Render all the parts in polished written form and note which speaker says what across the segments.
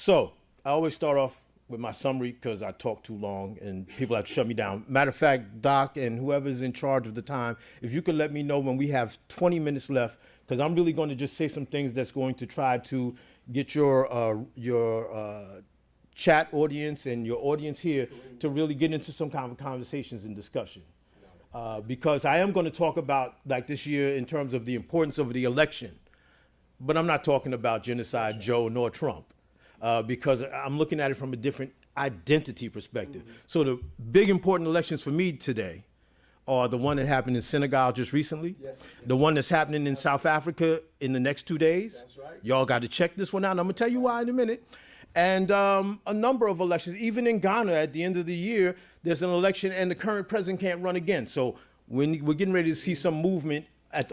Speaker 1: So I always start off with my summary because I talk too long and people have to shut me down. Matter of fact, Doc and whoever's in charge of the time, if you could let me know when we have 20 minutes left, because I'm really going to just say some things that's going to try to get your chat audience and your audience here to really get into some kind of conversations and discussion. Because I am going to talk about, like this year, in terms of the importance of the election. But I'm not talking about Genocide Joe nor Trump, because I'm looking at it from a different identity perspective. So the big important elections for me today are the one that happened in Senegal just recently, the one that's happening in South Africa in the next 2 days.
Speaker 2: That's right.
Speaker 1: Y'all got to check this one out, and I'm going to tell you why in a minute. And a number of elections, even in Ghana at the end of the year, there's an election and the current president can't run again. So when we're getting ready to see some movement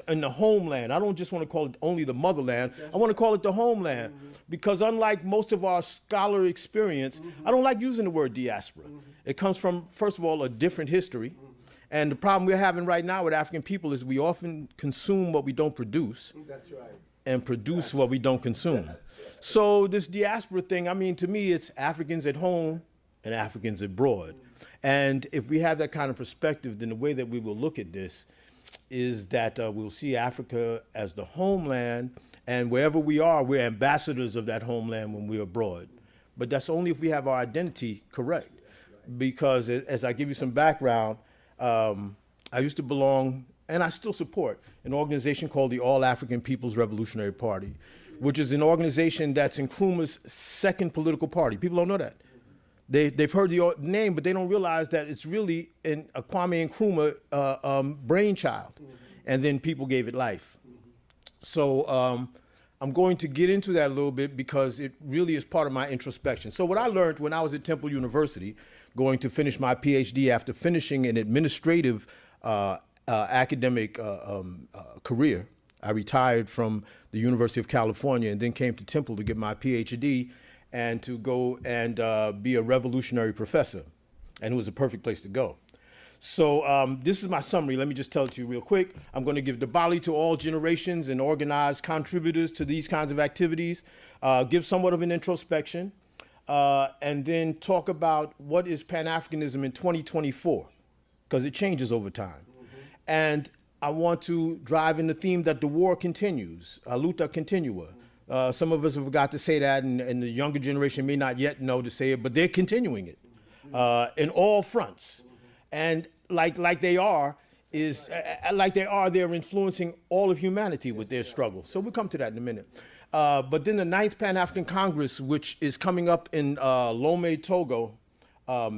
Speaker 1: in the homeland. I don't just want to call it only the motherland. I want to call it the homeland, because unlike most of our scholar experience, I don't like using the word diaspora. It comes from, first of all, a different history. And the problem we're having right now with African people is we often consume what we don't produce.
Speaker 2: That's right.
Speaker 1: And produce what we don't consume. So this diaspora thing, I mean, to me, it's Africans at home and Africans abroad. And if we have that kind of perspective, then the way that we will look at this is that we'll see Africa as the homeland, and wherever we are, we're ambassadors of that homeland when we're abroad. But that's only if we have our identity correct. Because as I give you some background, I used to belong, and I still support, an organization called the All African People's Revolutionary Party, which is an organization that's Nkrumah's second political party. People don't know that. They've heard the name, but they don't realize that it's really a Kwame Nkrumah brainchild. And then people gave it life. So I'm going to get into that a little bit because it really is part of my introspection. So what I learned when I was at Temple University, going to finish my PhD after finishing an administrative academic career, I retired from the University of California and then came to Temple to get my PhD and to go and be a revolutionary professor. And it was a perfect place to go. So this is my summary. Let me just tell it to you real quick. I'm going to give the Bali to all generations and organized contributors to these kinds of activities, give somewhat of an introspection, and then talk about what is Pan-Africanism in 2024, because it changes over time. And I want to drive in the theme that the war continues, luta continua. Some of us have got to say that, and the younger generation may not yet know to say it, but they're continuing it in all fronts. And like they are, they're influencing all of humanity with their struggle. So we'll come to that in a minute. But then the 9th Pan-African Congress, which is coming up in Lomé, Togo,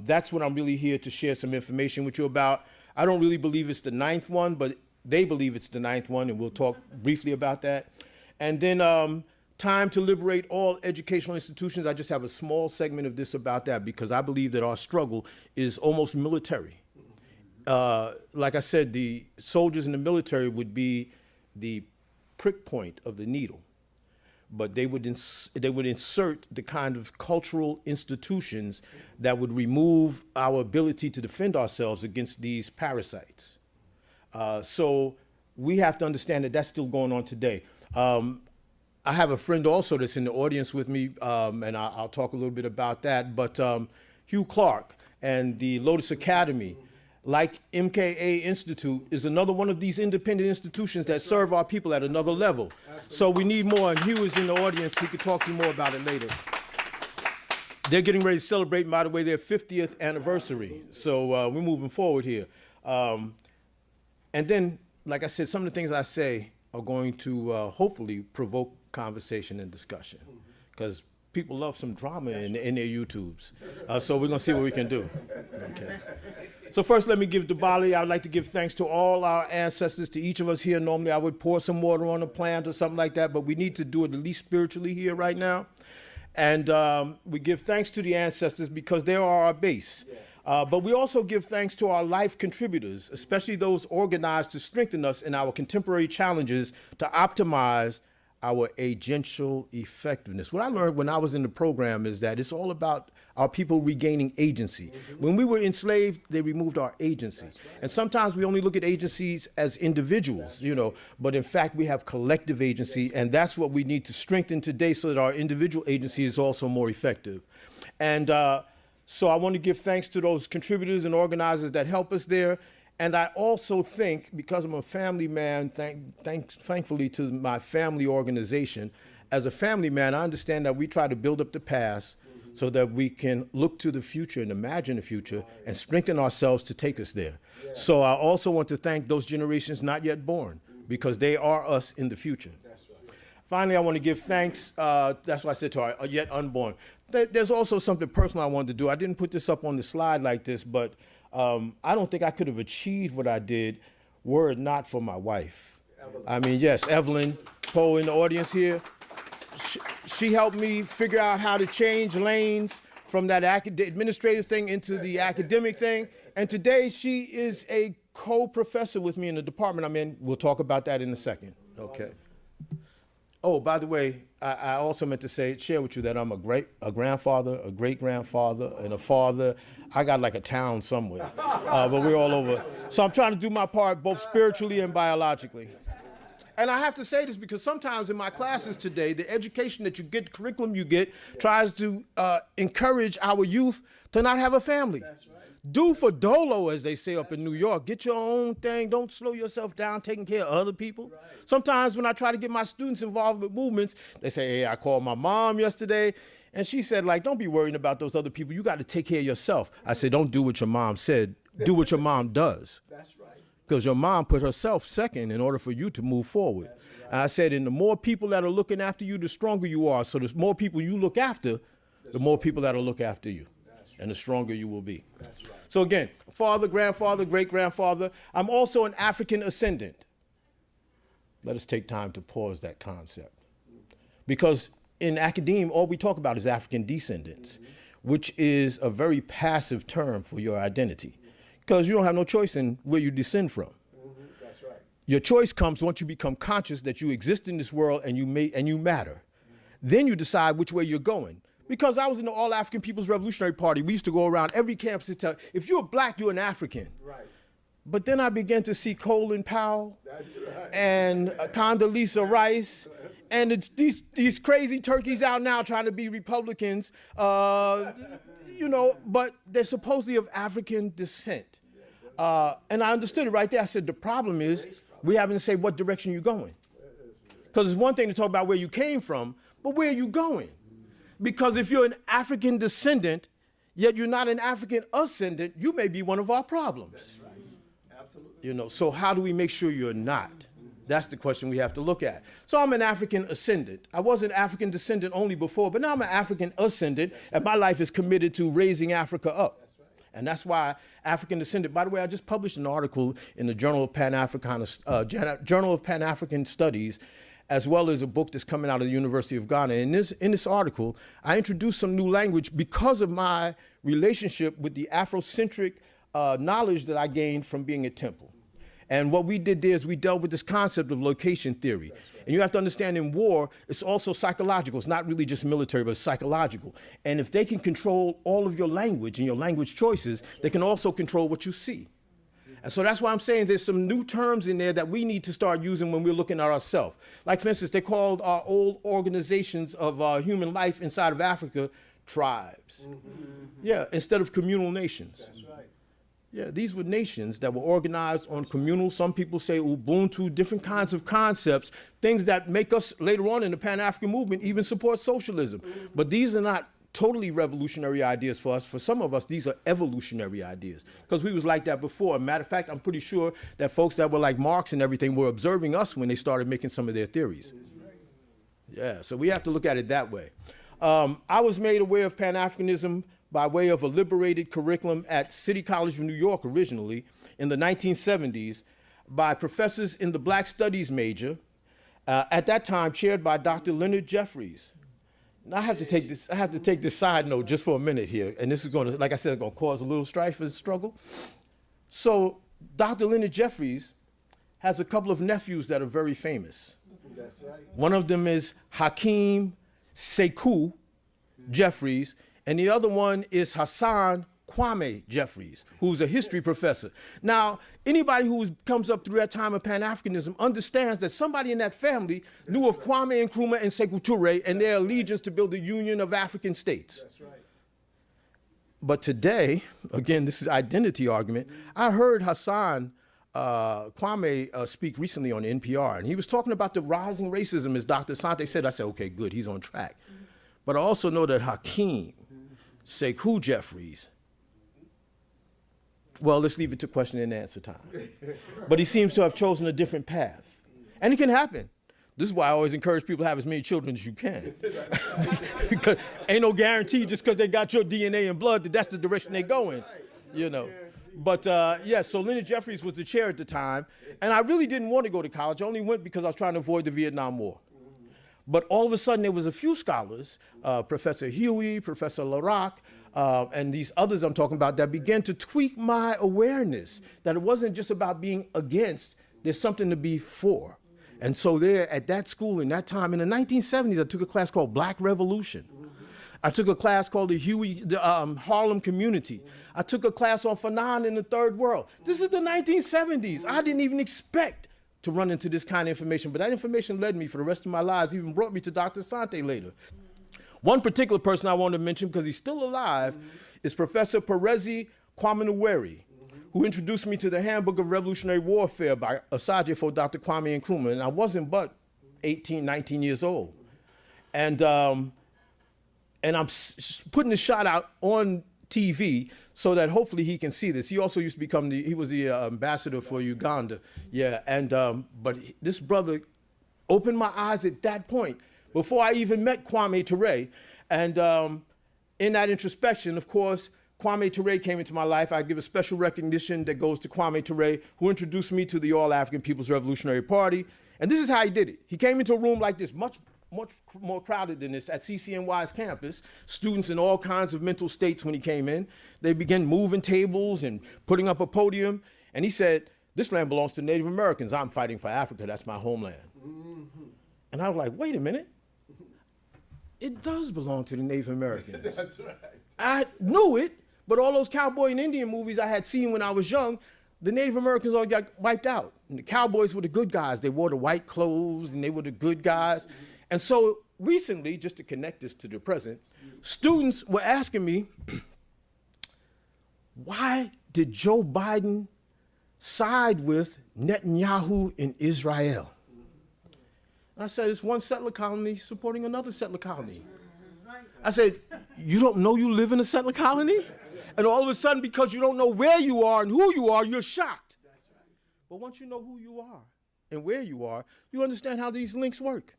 Speaker 1: that's what I'm really here to share some information with you about. I don't really believe it's the 9th one, but they believe it's the 9th one, and we'll talk briefly about that. And then time to liberate all educational institutions. I just have a small segment of this about that because I believe that our struggle is almost military. Like I said, the soldiers in the military would be the prick point of the needle, but they would insert the kind of cultural institutions that would remove our ability to defend ourselves against these parasites. So we have to understand that that's still going on today. I have a friend also that's in the audience with me, and I'll talk a little bit about that, but Hugh Clark and the Lotus Academy, like MKA Institute, is another one of these independent institutions that serve our people at another level. So we need more, and Hugh is in the audience. He could talk to you more about it later. They're getting ready to celebrate, by the way, their 50th anniversary. So we're moving forward here. And then, like I said, some of the things I say are going to hopefully provoke conversation and discussion, because people love some drama in their YouTubes. So we're going to see what we can do. Okay. So first, let me give to Bali. I would like to give thanks to all our ancestors, to each of us here. Normally, I would pour some water on a plant or something like that, but we need to do it at least spiritually here right now. And we give thanks to the ancestors because they are our base. But we also give thanks to our life contributors, especially those organized to strengthen us in our contemporary challenges to optimize our agential effectiveness. What I learned when I was in the program is that it's all about our people regaining agency. When we were enslaved, they removed our agency. And sometimes we only look at agencies as individuals, you know, but in fact we have collective agency, and that's what we need to strengthen today so that our individual agency is also more effective. And so I want to give thanks to those contributors and organizers that help us there. And I also think, because I'm a family man, thankfully to my family organization, as a family man, I understand that we try to build up the past so that we can look to the future and imagine the future and strengthen ourselves to take us there. Yeah. So I also want to thank those generations not yet born, because they are us in the future. That's right. Finally, I want to give thanks, that's why I said to our yet unborn. There's also something personal I wanted to do. I didn't put this up on the slide like this, but I don't think I could have achieved what I did were it not for my wife. Evelyn. I mean, yes, Evelyn Poe in the audience here. She helped me figure out how to change lanes from that administrative thing into the academic thing. And today she is a co-professor with me in the department I'm in. We'll talk about that in a second. Okay. Oh, by the way, I also meant to share with you that I'm a grandfather, a great-grandfather, and a father. I got like a town somewhere, but we're all over. So I'm trying to do my part both spiritually and biologically. And I have to say this because sometimes in my classes today, the education that you get, the curriculum you get, tries to encourage our youth to not have a family. That's right. Do for dolo, as they say up in New York. Get your own thing. Don't slow yourself down taking care of other people. Right. Sometimes when I try to get my students involved with movements, they say, hey, I called my mom yesterday, and she said, like, don't be worrying about those other people. You got to take care of yourself. I said, don't do what your mom said. Do what your mom does. That's right. Because your mom put herself second in order for you to move forward. Right. And I said, and the more people that are looking after you, the stronger you are. So the more people you look after, the more people that will look after you. And the stronger you will be. That's right. So again, father, grandfather, great-grandfather. I'm also an African ascendant. Let us take time to pause that concept. Because in academia, all we talk about is African descendants, which is a very passive term for your identity. Because you don't have no choice in where you descend from. That's right. Your choice comes once you become conscious that you exist in this world and you matter. Then you decide which way you're going. Because I was in the All African People's Revolutionary Party, we used to go around every campus and tell, if you're black, you're an African. Right. But then I began to see Colin Powell. That's right. And Condoleezza Rice. And it's these crazy turkeys out now trying to be Republicans, you know, but they're supposedly of African descent. And I understood it right there. I said, the problem is we having to say what direction you're going. Because it's one thing to talk about where you came from, but where are you going? Because if you're an African descendant, yet you're not an African ascendant, you may be one of our problems. That's right. Absolutely. You know, so how do we make sure you're not? That's the question we have to look at. So I'm an African ascendant. I was an African descendant only before, but now I'm an African ascendant, and my life is committed to raising Africa up. That's right. And that's why African descendant, by the way, I just published an article in the Journal of Pan-African Studies, as well as a book that's coming out of the University of Ghana. In this article, I introduced some new language because of my relationship with the Afrocentric knowledge that I gained from being at Temple. And what we did there is we dealt with this concept of location theory. Right. And you have to understand in war, it's also psychological. It's not really just military, but it's psychological. And if they can control all of your language and your language choices, they can also control what you see. And so that's why I'm saying there's some new terms in there that we need to start using when we're looking at ourselves. Like, for instance, they called our old organizations of human life inside of Africa tribes. Yeah, instead of communal nations. That's right. Yeah, these were nations that were organized on communal, some people say Ubuntu, different kinds of concepts, things that make us later on in the Pan-African movement even support socialism. But these are not totally revolutionary ideas for us. For some of us, these are evolutionary ideas because we was like that before. Matter of fact, I'm pretty sure that folks that were like Marx and everything were observing us when they started making some of their theories. Yeah, so we have to look at it that way. I was made aware of Pan-Africanism by way of a liberated curriculum at City College of New York originally in the 1970s by professors in the Black Studies major, at that time chaired by Dr. Leonard Jeffries. Now I have to take this side note just for a minute here, and this is going to, like I said, going to cause a little strife and struggle. So Dr. Leonard Jeffries has a couple of nephews that are very famous.
Speaker 2: That's right.
Speaker 1: One of them is Hakeem Sekou Jeffries, and the other one is Hassan Kwame Jeffries, who's a history professor. Now, anybody who comes up through that time of Pan-Africanism understands that somebody in that family knew of Kwame Nkrumah and Sekou Toure and their allegiance to build a union of African states.
Speaker 2: That's right.
Speaker 1: But today, again, this is identity argument. I heard Hassan Kwame speak recently on NPR, and he was talking about the rising racism, as Dr. Asante said. I said, okay, good, he's on track. But I also know that Hakeem Sekou Jeffries, well, let's leave it to question and answer time. But he seems to have chosen a different path. And it can happen. This is why I always encourage people to have as many children as you can. Because ain't no guarantee just because they got your DNA and blood that that's the direction they go in, you know. But yeah, so Leonard Jeffries was the chair at the time. And I really didn't want to go to college. I only went because I was trying to avoid the Vietnam War. But all of a sudden, there was a few scholars, Professor Huey, Professor Larac, and these others I'm talking about, that began to tweak my awareness that it wasn't just about being against, there's something to be for. And so there, at that school, in that time, in the 1970s, I took a class called Black Revolution. I took a class called the Harlem Community. I took a class on Fanon in the Third World. This is the 1970s. I didn't even expect to run into this kind of information, but that information led me for the rest of my lives, even brought me to Dr. Asante later. One particular person I want to mention, because he's still alive, is Professor Perezi Kwamenewere, who introduced me to the Handbook of Revolutionary Warfare by Osagyefo for Dr. Kwame Nkrumah, and I wasn't but 18, 19 years old. And I'm putting the shot out on TV so that hopefully he can see this. He also used to become he was the ambassador for Uganda. Yeah, and but this brother opened my eyes at that point before I even met Kwame Toure. And in that introspection, of course, Kwame Toure came into my life. I give a special recognition that goes to Kwame Toure, who introduced me to the All-African People's Revolutionary Party. And this is how he did it. He came into a room like this, much more crowded than this, at CCNY's campus. Students in all kinds of mental states when he came in. They began moving tables and putting up a podium. And he said, this land belongs to Native Americans. I'm fighting for Africa. That's my homeland. And I was like, wait a minute. It does belong to the Native Americans.
Speaker 2: That's right.
Speaker 1: I knew it, but all those cowboy and Indian movies I had seen when I was young, the Native Americans all got wiped out. And the cowboys were the good guys. They wore the white clothes and they were the good guys. And so recently, just to connect this to the present, students were asking me, why did Joe Biden side with Netanyahu in Israel? And I said, it's one settler colony supporting another settler colony. I said, you don't know you live in a settler colony? And all of a sudden, because you don't know where you are and who you are, you're shocked. But once you know who you are and where you are, you understand how these links work.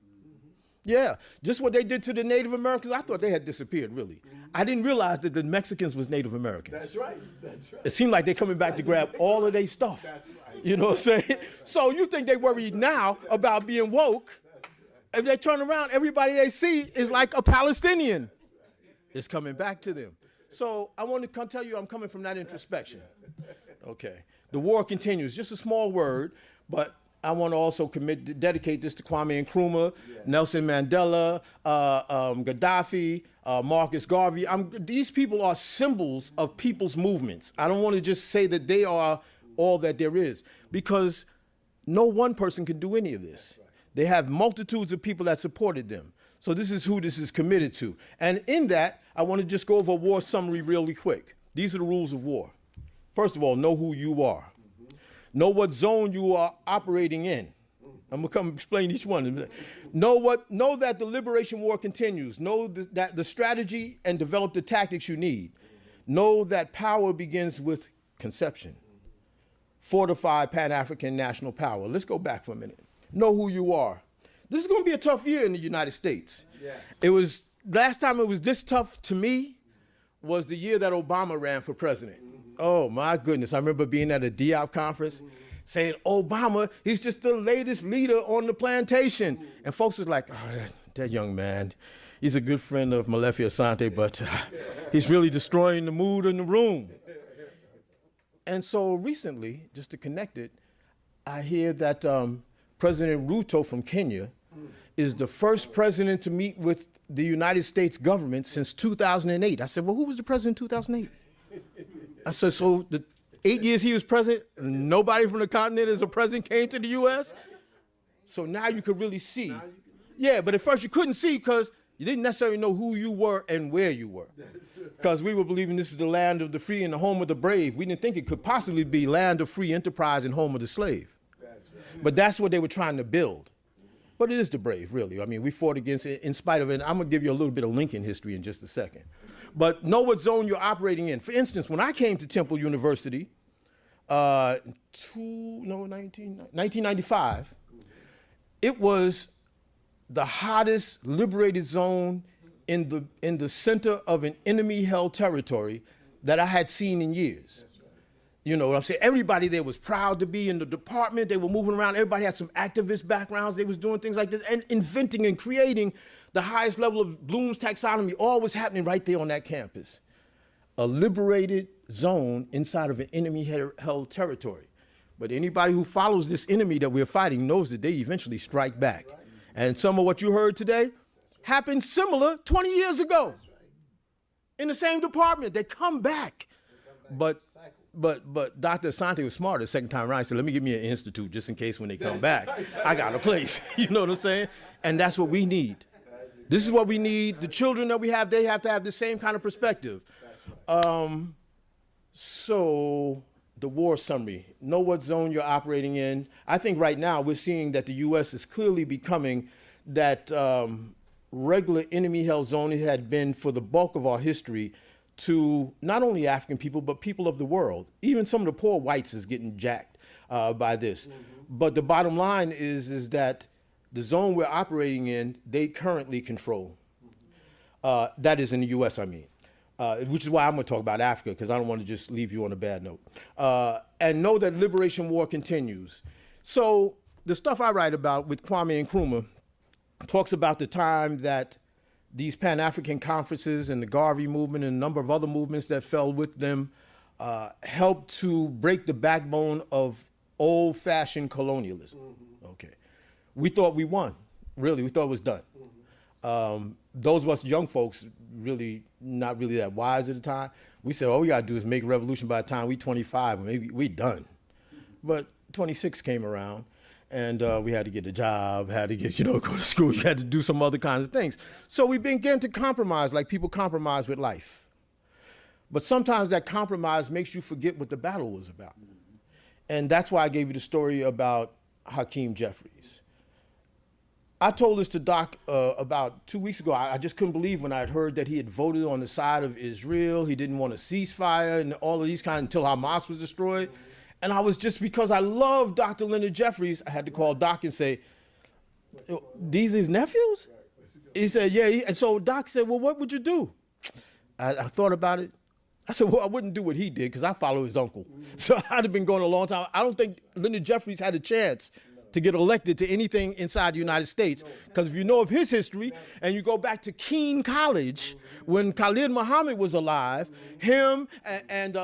Speaker 1: Yeah, just what they did to the Native Americans, I thought they had disappeared, really. I didn't realize that the Mexicans was Native Americans.
Speaker 2: That's right. That's right.
Speaker 1: It seemed like they're coming back to grab all of their stuff.
Speaker 2: That's right.
Speaker 1: You know what I'm saying? So you think they worried now about being woke. If they turn around, everybody they see is like a Palestinian. It's coming back to them. So I want to tell you I'm coming from that introspection. Okay. The war continues. Just a small word, but I want to also dedicate this to Kwame Nkrumah, Nelson Mandela, Gaddafi, Marcus Garvey. These people are symbols of people's movements. I don't want to just say that they are all that there is, because no one person can do any of this. They have multitudes of people that supported them. So this is who this is committed to. And in that, I want to just go over a war summary really quick. These are the rules of war. First of all, know who you are. Know what zone you are operating in. I'm gonna come explain each one. Know that the liberation war continues. Know that the strategy and develop the tactics you need. Know that power begins with conception. Fortify Pan-African national power. Let's go back for a minute. Know who you are. This is gonna be a tough year in the United States. Yes. Last time it was this tough to me was the year that Obama ran for president. Oh my goodness, I remember being at a Diop conference saying, Obama, he's just the latest leader on the plantation. And folks was like, oh, that young man, he's a good friend of Molefi Asante, but he's really destroying the mood in the room. And so recently, just to connect it, I hear that President Ruto from Kenya is the first president to meet with the United States government since 2008. I said, well, who was the president in 2008? I said, so the 8 years he was president, nobody from the continent as a president came to the U.S.? So now you could really see. Yeah, but at first you couldn't see because you didn't necessarily know who you were and where you were. Because we were believing this is the land of the free and the home of the brave. We didn't think it could possibly be land of free enterprise and home of the slave. But that's what they were trying to build. But it is the brave, really. I mean, we fought against it in spite of it. I'm going to give you a little bit of Lincoln history in just a second. But know what zone you're operating in. For instance, when I came to Temple University, 1995, it was the hottest liberated zone in the center of an enemy-held territory that I had seen in years. You know what I'm saying? Everybody there was proud to be in the department. They were moving around. Everybody had some activist backgrounds. They was doing things like this and inventing and creating the highest level of Bloom's taxonomy. All was happening right there on that campus. A liberated zone inside of an enemy-held territory. But anybody who follows this enemy that we're fighting knows that they eventually strike back. And some of what you heard today happened similar 20 years ago. In the same department. They come back. But Dr. Asante was smart the second time around. He said, let me give me an institute just in case when they come back, I got a place. You know what I'm saying? And that's what we need. This is what we need. The children that we have, they have to have the same kind of perspective. So the war summary, know what zone you're operating in. I think right now we're seeing that the U.S. is clearly becoming that regular enemy-held zone it had been for the bulk of our history to not only African people, but people of the world. Even some of the poor whites is getting jacked by this. But the bottom line is that the zone we're operating in, they currently control. That is in the U.S., I mean. Which is why I'm going to talk about Africa, because I don't want to just leave you on a bad note. And know that liberation war continues. So the stuff I write about with Kwame Nkrumah talks about the time that these Pan-African conferences and the Garvey movement and a number of other movements that fell with them helped to break the backbone of old-fashioned colonialism. Okay. We thought we won. Really, we thought it was done. Those of us young folks, really not really that wise at the time, we said, all we got to do is make a revolution by the time we 25, maybe we done. But 26 came around, and we had to get a job, had to get, go to school, you had to do some other kinds of things. So we began to compromise like people compromise with life. But sometimes that compromise makes you forget what the battle was about. And that's why I gave you the story about Hakeem Jeffries. I told this to Doc about 2 weeks ago. I just couldn't believe when I had heard that he had voted on the side of Israel. He didn't want a ceasefire and all of these kinds until Hamas was destroyed. And I was just, because I love Dr. Leonard Jeffries, I had to call Doc and say, these his nephews? He said, yeah. And so Doc said, well, what would you do? I thought about it. I said, well, I wouldn't do what he did because I follow his uncle. So I'd have been going a long time. I don't think Leonard Jeffries had a chance to get elected to anything inside the United States. Because if you know of his history, and you go back to Keene College, when Khalid Muhammad was alive, him and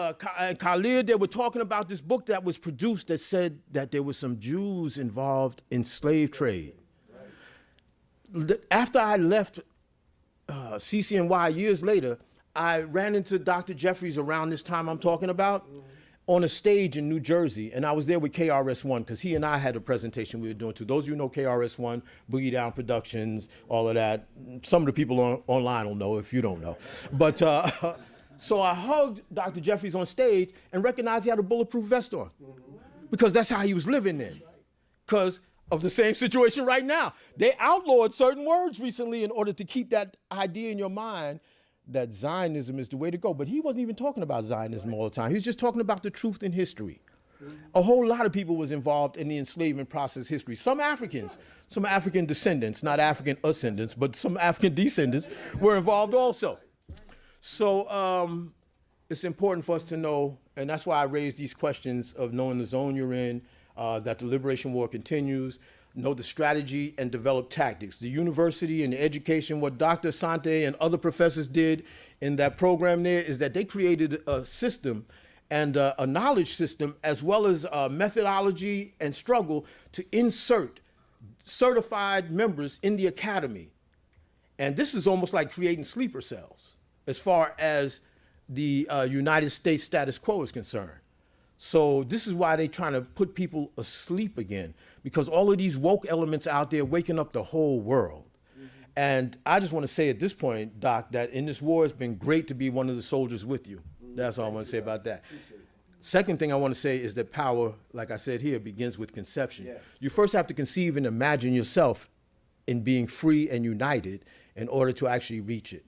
Speaker 1: Khalid, they were talking about this book that was produced that said that there were some Jews involved in slave trade. After I left CCNY years later, I ran into Dr. Jeffries around this time I'm talking about, on a stage in New Jersey, and I was there with KRS-One because he and I had a presentation we were doing too. Those of you who know KRS-One, Boogie Down Productions, all of that. Some of the people online will know if you don't know. But so I hugged Dr. Jeffries on stage and recognized he had a bulletproof vest on because that's how he was living then. Because of the same situation right now. They outlawed certain words recently in order to keep that idea in your mind that Zionism is the way to go. But he wasn't even talking about Zionism all the time. He was just talking about the truth in history. A whole lot of people was involved in the enslavement process history. Some Africans, some African descendants, not African ascendants, but some African descendants were involved also. So it's important for us to know, and that's why I raised these questions of knowing the zone you're in, that the liberation war continues, know the strategy and develop tactics. The university and the education, what Dr. Asante and other professors did in that program there is that they created a system and a knowledge system as well as methodology and struggle to insert certified members in the academy. And this is almost like creating sleeper cells as far as the United States status quo is concerned. So this is why they're trying to put people asleep again, because all of these woke elements out there waking up the whole world. And I just want to say at this point, Doc, that in this war, it's been great to be one of the soldiers with you. That's all I want to say about that. Second thing I want to say is that power, like I said here, begins with conception. Yes. You first have to conceive and imagine yourself in being free and united in order to actually reach it.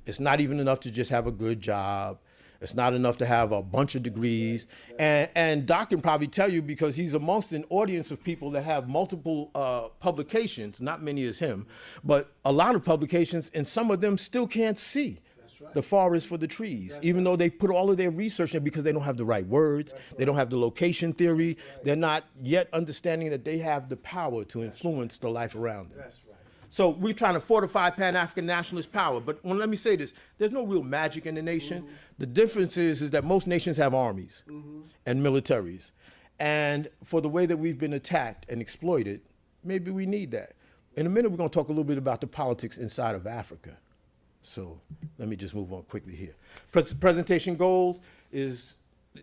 Speaker 1: It's not even enough to just have a good job. It's not enough to have a bunch of degrees. And Doc can probably tell you, because he's amongst an audience of people that have multiple publications, not many as him, but a lot of publications, and some of them still can't see the forest for the trees, even though they put all of their research in, because they don't have the right words, they don't have the location theory, they're not yet understanding that they have the power to influence the life around them. So we're trying to fortify Pan-African nationalist power. But let me say this, there's no real magic in the nation. The difference is that most nations have armies and militaries. And for the way that we've been attacked and exploited, maybe we need that. In a minute, we're going to talk a little bit about the politics inside of Africa. So let me just move on quickly here. Presentation goals is,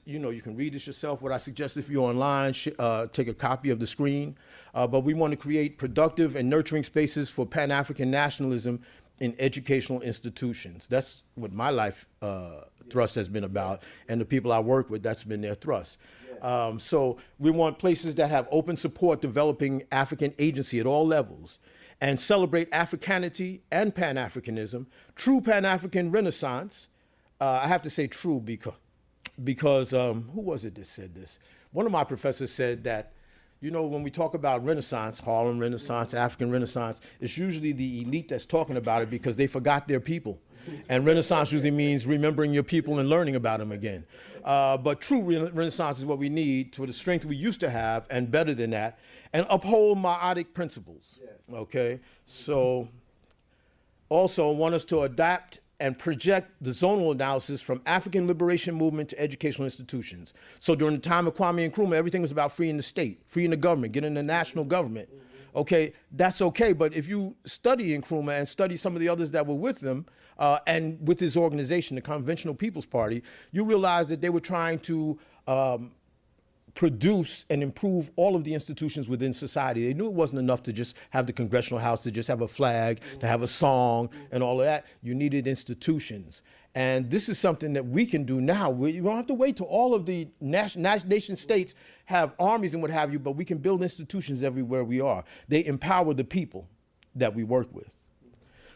Speaker 1: you know, you can read this yourself. What I suggest, if you're online, take a copy of the screen. But we want to create productive and nurturing spaces for Pan-African nationalism in educational institutions. That's what my life thrust has been about, and the people I work with, that's been their thrust. So we want places that have open support developing African agency at all levels, and celebrate Africanity and Pan-Africanism, true Pan-African Renaissance. I have to say true because who was it that said this? One of my professors said that, you know, when we talk about Renaissance, Harlem Renaissance, African Renaissance, it's usually the elite that's talking about it because they forgot their people. And Renaissance usually means remembering your people and learning about them again. But true Renaissance is what we need for the strength we used to have, and better than that, and uphold meiotic principles. Okay? So also want us to adapt and project the zonal analysis from African liberation movement to educational institutions. So during the time of Kwame Nkrumah, everything was about freeing the state, freeing the government, getting the national government. Okay, that's okay, but if you study Nkrumah and study some of the others that were with them, and with his organization, the Conventional People's Party, you realize that they were trying to produce and improve all of the institutions within society. They knew it wasn't enough to just have the Congressional House, to just have a flag, to have a song and all of that. You needed institutions. And this is something that we can do now. You don't have to wait till all of the nation states have armies and what have you, but we can build institutions everywhere we are. They empower the people that we work with.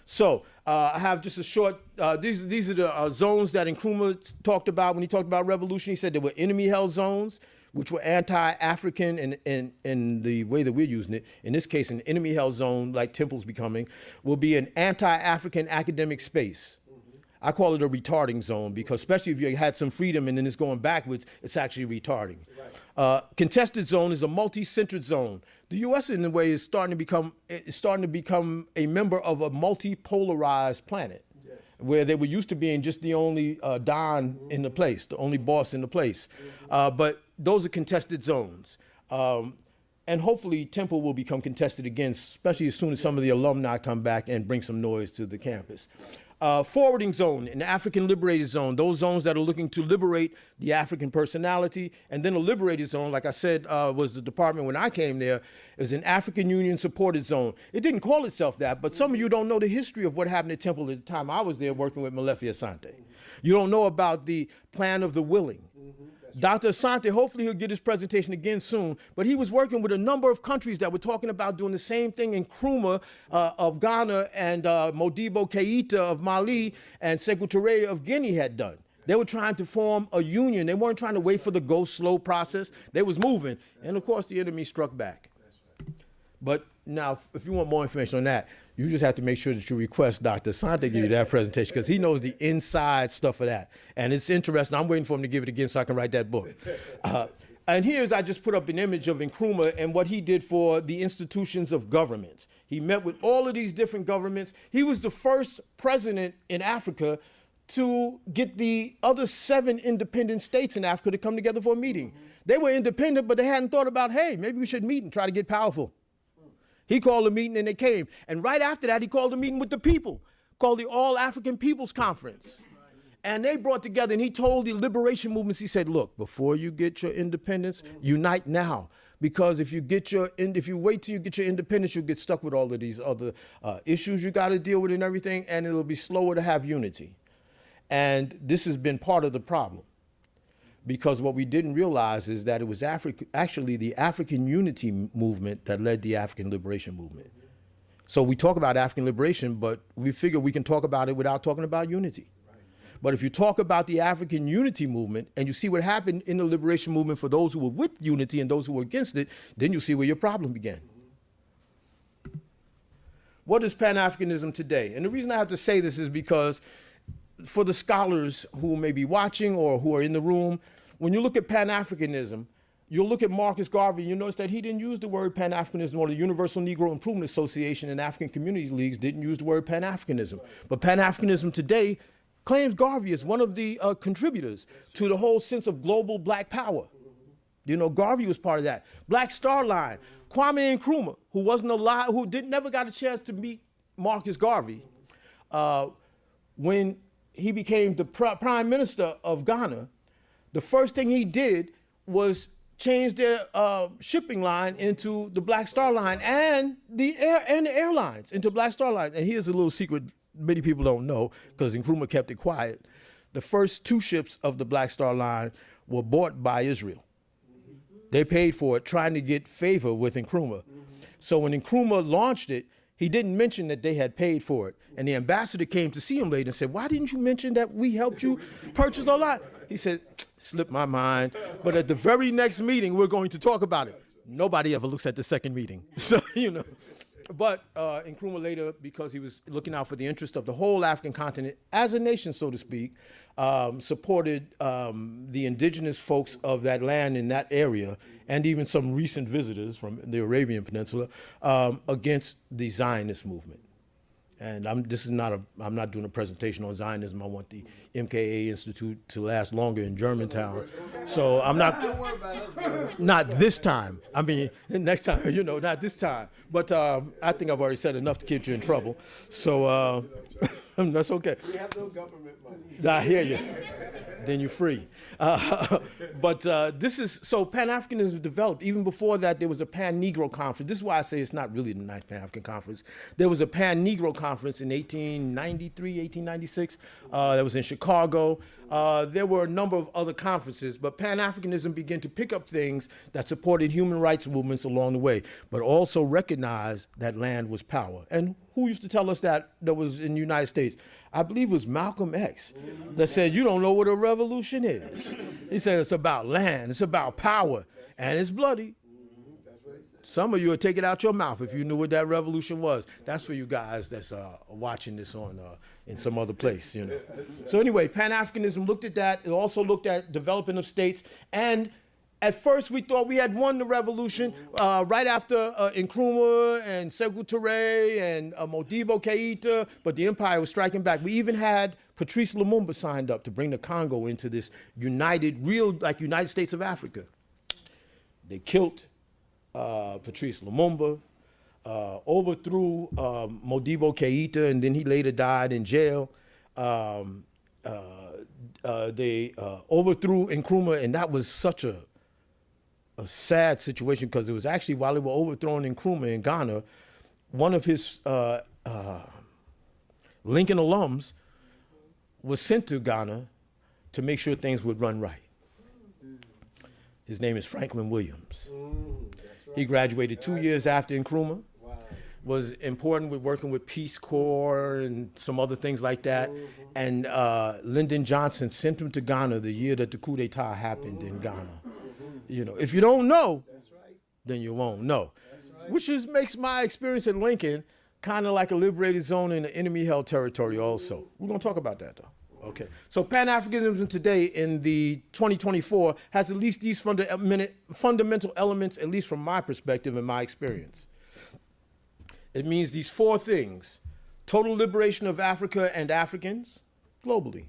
Speaker 1: So I have just a short, these are the zones that Nkrumah talked about when he talked about revolution. He said there were enemy-held zones, which were anti-African in the way that we're using it. In this case, an enemy-held zone, like Temple's becoming, will be an anti-African academic space. I call it a retarding zone, because especially if you had some freedom and then it's going backwards, it's actually retarding. Contested zone is a multi-centered zone. The U.S. in a way is starting to become a member of a multi-polarized planet, where they were used to being just the only don in the place, the only boss in the place. But those are contested zones. And hopefully Temple will become contested again, especially as soon as some of the alumni come back and bring some noise to the campus. Forwarding zone, an African liberated zone, those zones that are looking to liberate the African personality. And then a liberated zone, like I said, was the department when I came there, is an African Union supported zone. It didn't call itself that, but some of you don't know the history of what happened at Temple at the time I was there working with Molefi Asante. You don't know about the plan of the willing. Dr. Asante, hopefully he'll get his presentation again soon, but he was working with a number of countries that were talking about doing the same thing Nkrumah of Ghana and Modibo Keita of Mali and Sekou Touré of Guinea had done. They were trying to form a union. They weren't trying to wait for the go slow process. They was moving. And of course the enemy struck back. But now, if you want more information on that, you just have to make sure that you request Dr. Asante give you that presentation, because he knows the inside stuff of that. And it's interesting. I'm waiting for him to give it again so I can write that book. And here's, I just put up an image of Nkrumah and what he did for the institutions of government. He met with all of these different governments. He was the first president in Africa to get the other 7 independent states in Africa to come together for a meeting. They were independent, but they hadn't thought about, hey, maybe we should meet and try to get powerful. He called a meeting and they came. And right after that, he called a meeting with the people, called the All African People's Conference. And they brought together, and he told the liberation movements, he said, look, before you get your independence, unite now. Because if you wait till you get your independence, you'll get stuck with all of these other issues you got to deal with and everything, and it'll be slower to have unity. And this has been part of the problem. Because what we didn't realize is that it was actually the African unity movement that led the African liberation movement. So we talk about African liberation, but we figure we can talk about it without talking about unity. But if you talk about the African unity movement and you see what happened in the liberation movement for those who were with unity and those who were against it, then you see where your problem began. What is Pan-Africanism today? And the reason I have to say this is because for the scholars who may be watching or who are in the room, when you look at Pan-Africanism, you'll look at Marcus Garvey, you notice that he didn't use the word Pan-Africanism, or the Universal Negro Improvement Association and African Community Leagues didn't use the word Pan-Africanism. But Pan-Africanism today claims Garvey as one of the contributors to the whole sense of global black power. You know, Garvey was part of that. Black Star Line, Kwame Nkrumah, who wasn't alive, who never got a chance to meet Marcus Garvey, when he became the prime minister of Ghana, the first thing he did was change their shipping line into the Black Star Line and the airlines into Black Star Line. And here's a little secret many people don't know, because Nkrumah kept it quiet. The first 2 ships of the Black Star Line were bought by Israel. They paid for it, trying to get favor with Nkrumah. So when Nkrumah launched it, he didn't mention that they had paid for it. And the ambassador came to see him later and said, why didn't you mention that we helped you purchase a lot? He said, slipped my mind. But at the very next meeting, we're going to talk about it. Nobody ever looks at the second meeting. So, you know. But Nkrumah later, because he was looking out for the interest of the whole African continent as a nation, so to speak, supported the indigenous folks of that land in that area, and even some recent visitors from the Arabian Peninsula, against the Zionist movement. And I'm not doing a presentation on Zionism. I want the MKA Institute to last longer in Germantown. So I'm not this time. I mean, next time, you know, not this time. But I think I've already said enough to get you in trouble. So that's okay. We have no government money. I hear you. Then you're free. But so Pan-Africanism developed. Even before that, there was a Pan-Negro conference. This is why I say it's not really the ninth Pan-African conference. There was a Pan-Negro conference in 1893, 1896. That was in Chicago. There were a number of other conferences, but Pan-Africanism began to pick up things that supported human rights movements along the way, but also recognized that land was power. And who used to tell us that was in the United States? I believe it was Malcolm X that said, you don't know what a revolution is. He said it's about land, it's about power, and it's bloody. Some of you would take it out your mouth if you knew what that revolution was. That's for you guys that's watching this on in some other place, you know. So anyway, Pan-Africanism looked at that. It also looked at developing of states. And at first, we thought we had won the revolution right after Nkrumah and Sékou Touré and Modibo Keïta, but the empire was striking back. We even had Patrice Lumumba signed up to bring the Congo into this United States of Africa. They killed Patrice Lumumba, overthrew Modibo Keïta, and then he later died in jail. They overthrew Nkrumah, and that was such a sad situation, because it was actually while they were overthrowing Nkrumah in Ghana, one of his Lincoln alums was sent to Ghana to make sure things would run right. His name is Franklin Williams. He graduated 2 years after Nkrumah, was important with working with Peace Corps and some other things like that. And Lyndon Johnson sent him to Ghana the year that the coup d'etat happened in Ghana. You know, if you don't know, then you won't know. Which makes my experience at Lincoln kind of like a liberated zone in the enemy-held territory also. We're going to talk about that, though. Okay. So Pan-Africanism today in the 2024 has at least these fundamental elements, at least from my perspective and my experience. It means these 4 things: total liberation of Africa and Africans globally,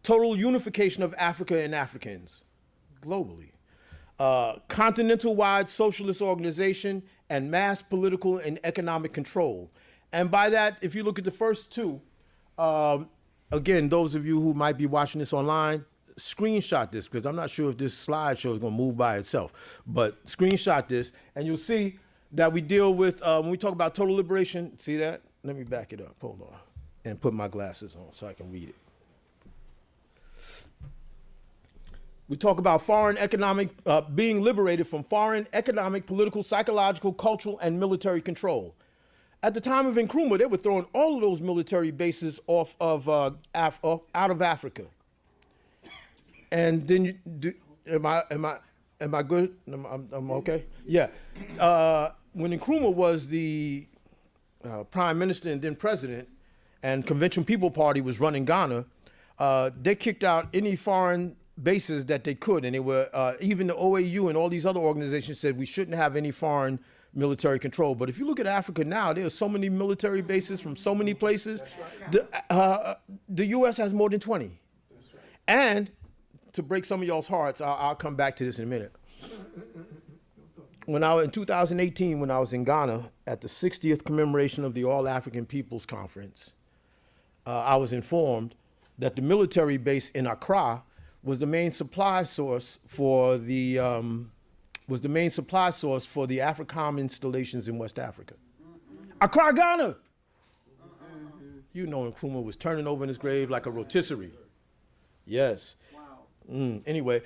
Speaker 1: total unification of Africa and Africans globally, continental-wide socialist organization and mass political and economic control. And by that, if you look at the first two, again, those of you who might be watching this online, screenshot this, because I'm not sure if this slideshow is going to move by itself, but screenshot this, and you'll see that we deal with, when we talk about total liberation, see that? Let me back it up, hold on, and put my glasses on so I can read it. We talk about foreign economic, being liberated from foreign economic, political, psychological, cultural, and military control. At the time of Nkrumah, they were throwing all of those military bases off of out of Africa. And then am I good? I'm okay. Yeah. When Nkrumah was the prime minister and then president, and Convention People Party was running Ghana, they kicked out any foreign bases that they could, and they were even the OAU and all these other organizations said we shouldn't have any foreign military control. But if you look at Africa now, there are so many military bases from so many places. The U.S. has more than 20. And to break some of y'all's hearts, I'll come back to this in a minute. In 2018, when I was in Ghana at the 60th commemoration of the All African Peoples Conference, I was informed that the military base in Accra was the main supply source for the AFRICOM installations in West Africa. Accra, Ghana. You know, Nkrumah was turning over in his grave like a rotisserie. Yes. Anyway,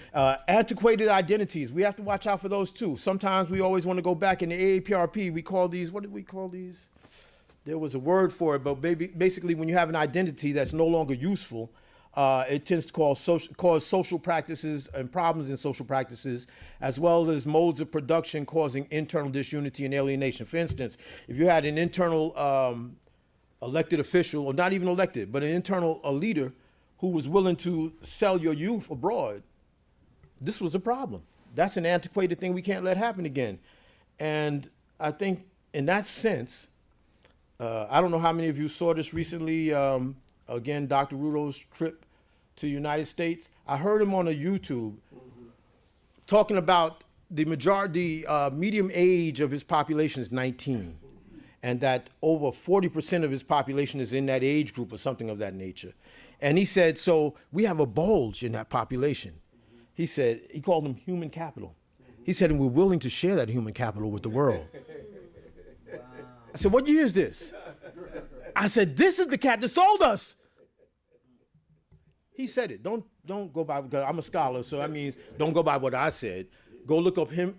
Speaker 1: antiquated identities. We have to watch out for those too. Sometimes we always want to go back in the AAPRP. We call these, what did we call these? There was a word for it, but basically when you have an identity that's no longer useful, it tends to cause social practices and problems in social practices, as well as modes of production causing internal disunity and alienation. For instance, if you had an internal elected official, or not even elected, but an internal leader who was willing to sell your youth abroad, this was a problem. That's an antiquated thing we can't let happen again. And I think in that sense, I don't know how many of you saw this recently, again, Dr. Rudo's trip to the United States. I heard him on a YouTube talking about the medium age of his population is 19, and that over 40% of his population is in that age group or something of that nature. And he said, so we have a bulge in that population. He said, he called them human capital. He said, and we're willing to share that human capital with the world. Wow. I said, what year is this? I said, this is the cat that sold us. He said it. Don't go by, because I'm a scholar, so that means don't go by what I said. Go look up him,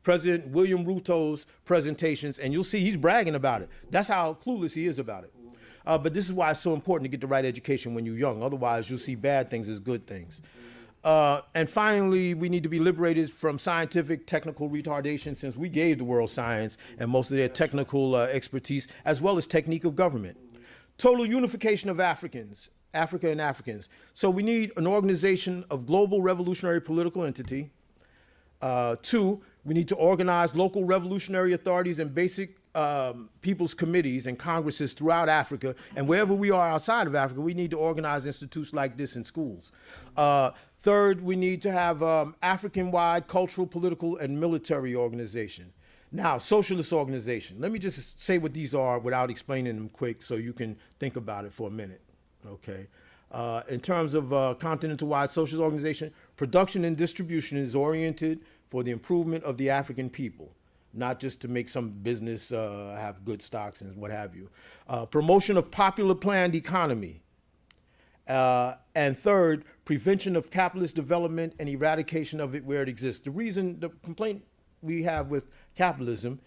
Speaker 1: President William Ruto's presentations, and you'll see he's bragging about it. That's how clueless he is about it. But this is why it's so important to get the right education when you're young. Otherwise, you'll see bad things as good things. And finally, we need to be liberated from scientific technical retardation, since we gave the world science and most of their technical expertise, as well as technique of government. Total unification of Africans, Africa and Africans. So we need an organization of global revolutionary political entity. 2, we need to organize local revolutionary authorities and basic people's committees and congresses throughout Africa, and wherever we are outside of Africa, we need to organize institutes like this in schools. 3rd, we need to have African-wide cultural, political, and military organization. Now, socialist organization. Let me just say what these are without explaining them quick so you can think about it for a minute, okay? In terms of continental-wide socialist organization, production and distribution is oriented for the improvement of the African people, not just to make some business have good stocks and what have you. Promotion of popular planned economy. And 3rd, prevention of capitalist development and eradication of it where it exists. The complaint we have with capitalism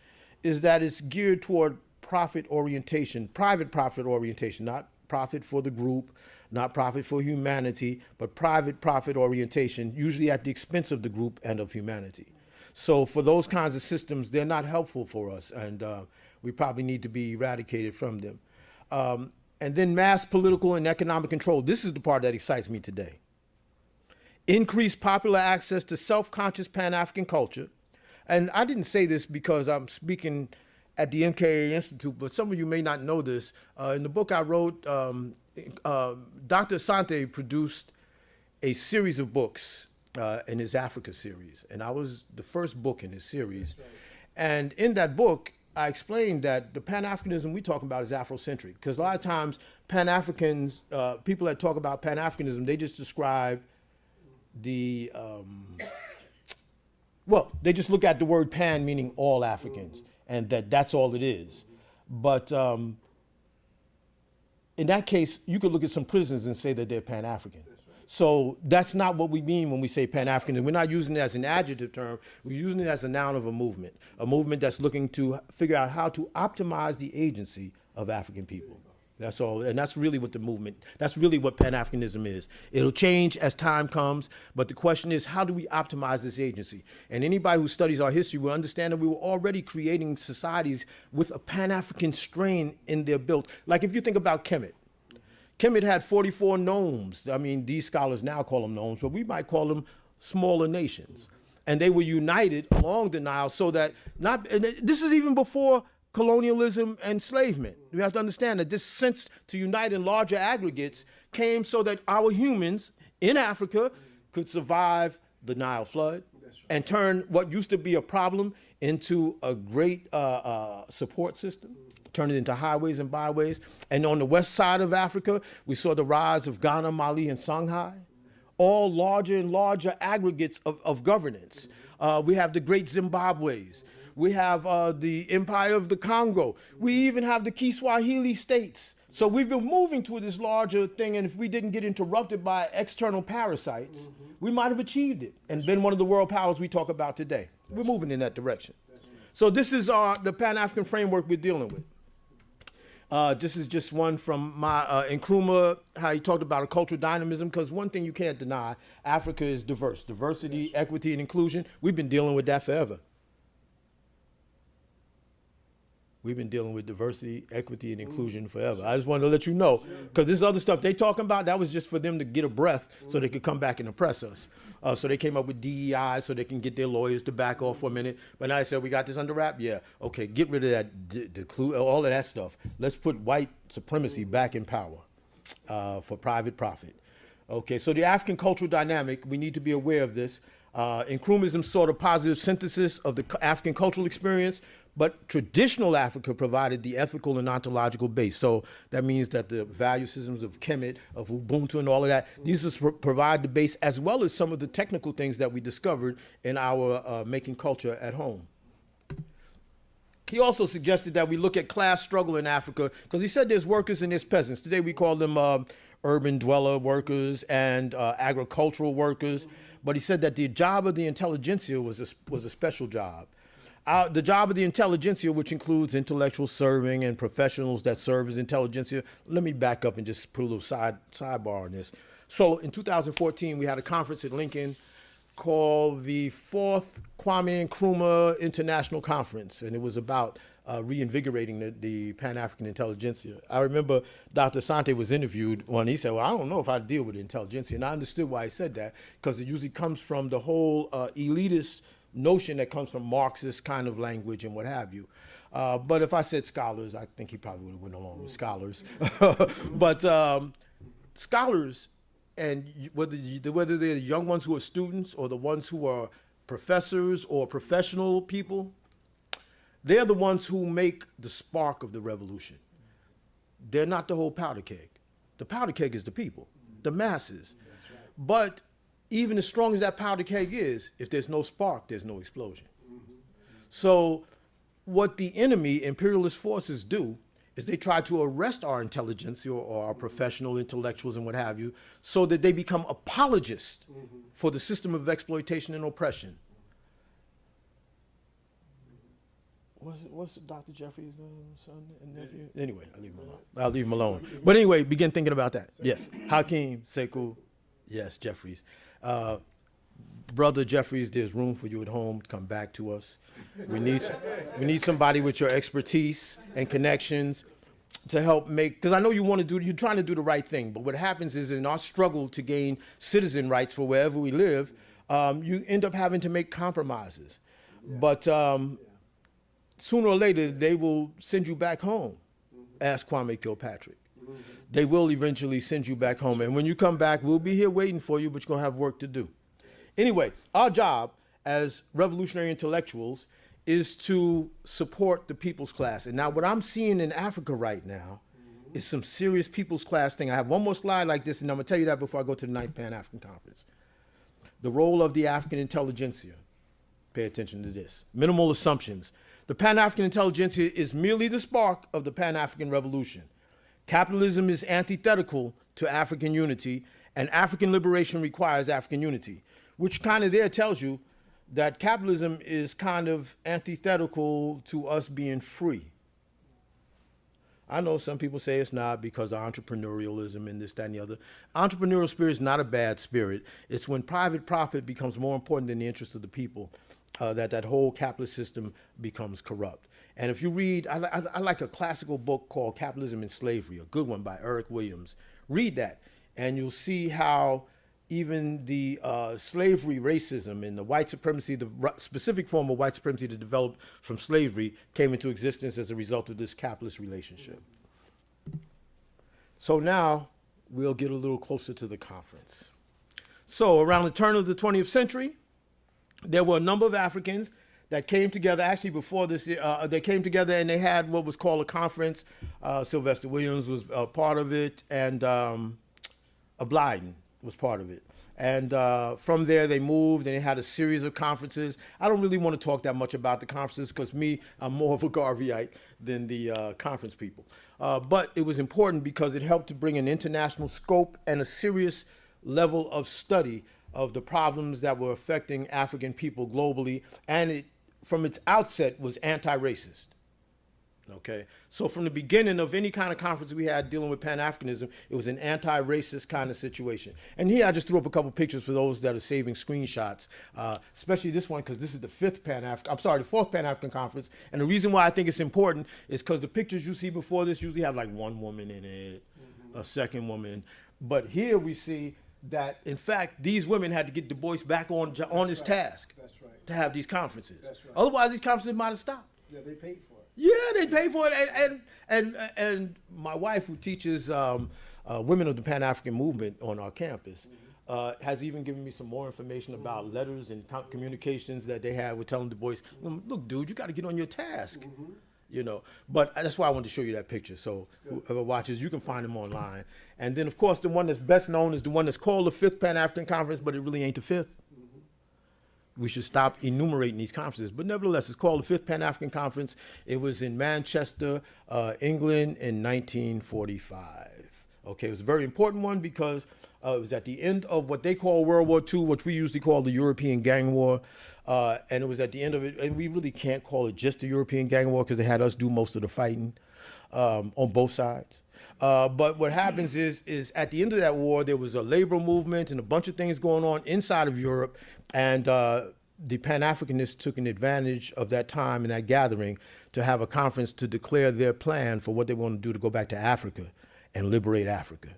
Speaker 1: is that it's geared toward profit orientation, private profit orientation, not profit for the group, not profit for humanity, but private profit orientation, usually at the expense of the group and of humanity. So for those kinds of systems, they're not helpful for us, and we probably need to be eradicated from them. And then mass political and economic control. This is the part that excites me today. Increase popular access to self-conscious Pan-African culture. And I didn't say this because I'm speaking at the MKA Institute, but some of you may not know this. In the book I wrote, Dr. Asante produced a series of books in his Africa series, and I was the first book in his series. And in that book, I explained that the Pan-Africanism we talk about is Afrocentric, because a lot of times Pan-Africans, people that talk about Pan-Africanism, they just describe the, they just look at the word pan meaning all Africans, and that's all it is. But in that case, you could look at some prisoners and say that they're Pan-African. So that's not what we mean when we say Pan-African. We're not using it as an adjective term. We're using it as a noun of a movement that's looking to figure out how to optimize the agency of African people. That's all, and that's really what the movement, that's really what Pan-Africanism is. It'll change as time comes, but the question is, how do we optimize this agency? And anybody who studies our history will understand that we were already creating societies with a Pan-African strain in their build. Like if you think about Kemet. Kemet had 44 nomes. I mean, these scholars now call them nomes, but we might call them smaller nations. And they were united along the Nile so that this is even before colonialism and enslavement. We have to understand that this sense to unite in larger aggregates came so that our humans in Africa could survive the Nile flood and turn what used to be a problem into a great support system, turn it into highways and byways. And on the west side of Africa, we saw the rise of Ghana, Mali, and Songhai, all larger and larger aggregates of governance. We have the great Zimbabwe's. We have the Empire of the Congo. We even have the Kiswahili states. So we've been moving to this larger thing, and if we didn't get interrupted by external parasites, we might have achieved it and been one of the world powers we talk about today. We're moving in that direction. So this is the Pan-African framework we're dealing with. This is just one from my Nkrumah, how he talked about a cultural dynamism, because one thing you can't deny, Africa is diverse. Diversity, equity, and inclusion, we've been dealing with that forever. We've been dealing with diversity, equity, and inclusion forever. I just wanted to let you know, because this other stuff they talking about, that was just for them to get a breath so they could come back and oppress us. So they came up with DEI so they can get their lawyers to back off for a minute. But now I said, we got this under wrap? Yeah. Okay, get rid of that, all of that stuff. Let's put white supremacy back in power for private profit. Okay, so the African cultural dynamic, we need to be aware of this. Nkrumah's sort of positive synthesis of the African cultural experience, but traditional Africa provided the ethical and ontological base. So that means that the value systems of Kemet, of Ubuntu and all of that, these provide the base as well as some of the technical things that we discovered in our making culture at home. He also suggested that we look at class struggle in Africa, because he said there's workers and there's peasants. Today we call them urban dweller workers and agricultural workers. But he said that the job of the intelligentsia was a special job. The job of the intelligentsia, which includes intellectual serving and professionals that serve as intelligentsia. Let me back up and just put a little sidebar on this. So in 2014, we had a conference at Lincoln called the 4th Kwame Nkrumah International Conference, and it was about reinvigorating the Pan-African intelligentsia. I remember Dr. Asante was interviewed when he said, well, I don't know if I deal with intelligentsia, and I understood why he said that, because it usually comes from the whole elitist notion that comes from Marxist kind of language and what have you. But if I said scholars, I think he probably would have went along with scholars. But scholars, and whether they're the young ones who are students or the ones who are professors or professional people, they're the ones who make the spark of the revolution. They're not the whole powder keg. The powder keg is the people, the masses. But even as strong as that powder keg is, if there's no spark, there's no explosion. So what the enemy, imperialist forces, do is they try to arrest our intelligentsia or our professional intellectuals and what have you, so that they become apologists for the system of exploitation and oppression. What's Dr. Jeffries' son and nephew? Anyway, I'll leave him alone. But anyway, begin thinking about that. Yes, Hakeem, Sekou, yes, Jeffries. Brother Jeffries, there's room for you at home. Come back to us. We need somebody with your expertise and connections to help make, because I know you're trying to do the right thing, but what happens is in our struggle to gain citizen rights for wherever we live, you end up having to make compromises. But sooner or later, they will send you back home, ask Kwame Kilpatrick. They will eventually send you back home. And when you come back, we'll be here waiting for you, but you're going to have work to do. Anyway, our job as revolutionary intellectuals is to support the people's class. And now what I'm seeing in Africa right now is some serious people's class thing. I have one more slide like this, and I'm gonna tell you that before I go to the 9th Pan-African Conference. The role of the African intelligentsia. Pay attention to this. Minimal assumptions. The Pan-African intelligentsia is merely the spark of the Pan-African revolution. Capitalism is antithetical to African unity, and African liberation requires African unity, which kind of there tells you that capitalism is kind of antithetical to us being free. I know some people say it's not because of entrepreneurialism and this, that, and the other. Entrepreneurial spirit is not a bad spirit. It's when private profit becomes more important than the interests of the people that whole capitalist system becomes corrupt. And if you read, I like a classical book called Capitalism and Slavery, a good one by Eric Williams. Read that, and you'll see how even the slavery, racism, and the white supremacy, the specific form of white supremacy that developed from slavery came into existence as a result of this capitalist relationship. So now we'll get a little closer to the conference. So around the turn of the 20th century, there were a number of Africans that came together. Actually, before this, they came together and they had what was called a conference. Sylvester Williams was part of it, and Blyden was part of it. And from there, they moved and they had a series of conferences. I don't really want to talk that much about the conferences because I'm more of a Garveyite than the conference people. But it was important because it helped to bring an international scope and a serious level of study of the problems that were affecting African people globally. And it, from its outset, was anti-racist. Okay, so from the beginning of any kind of conference we had dealing with Pan-Africanism, it was an anti-racist kind of situation. And here I just threw up a couple pictures for those that are saving screenshots, especially this one because this is the fourth Pan-African Conference. And the reason why I think it's important is because the pictures you see before this usually have like one woman in it, a second woman. But here we see that, in fact, these women had to get Du Bois back on his task to have these conferences. Otherwise, these conferences might have stopped.
Speaker 2: Yeah, they paid for it.
Speaker 1: Yeah, they pay for it, and my wife, who teaches women of the Pan-African movement on our campus, has even given me some more information about letters and communications that they had with telling Du Bois, look, dude, you got to get on your task, you know. But that's why I wanted to show you that picture. So whoever watches, you can find them online. And then, of course, the one that's best known is the one that's called the 5th Pan-African Conference, but it really ain't the 5th. We should stop enumerating these conferences. But nevertheless, it's called the 5th Pan-African Conference. It was in Manchester, England in 1945. Okay, it was a very important one because it was at the end of what they call World War II, which we usually call the European Gang War. And it was at the end of it, and we really can't call it just the European Gang War because they had us do most of the fighting on both sides. But what happens is at the end of that war, there was a labor movement and a bunch of things going on inside of Europe. And the Pan-Africanists took an advantage of that time and that gathering to have a conference to declare their plan for what they want to do to go back to Africa and liberate Africa.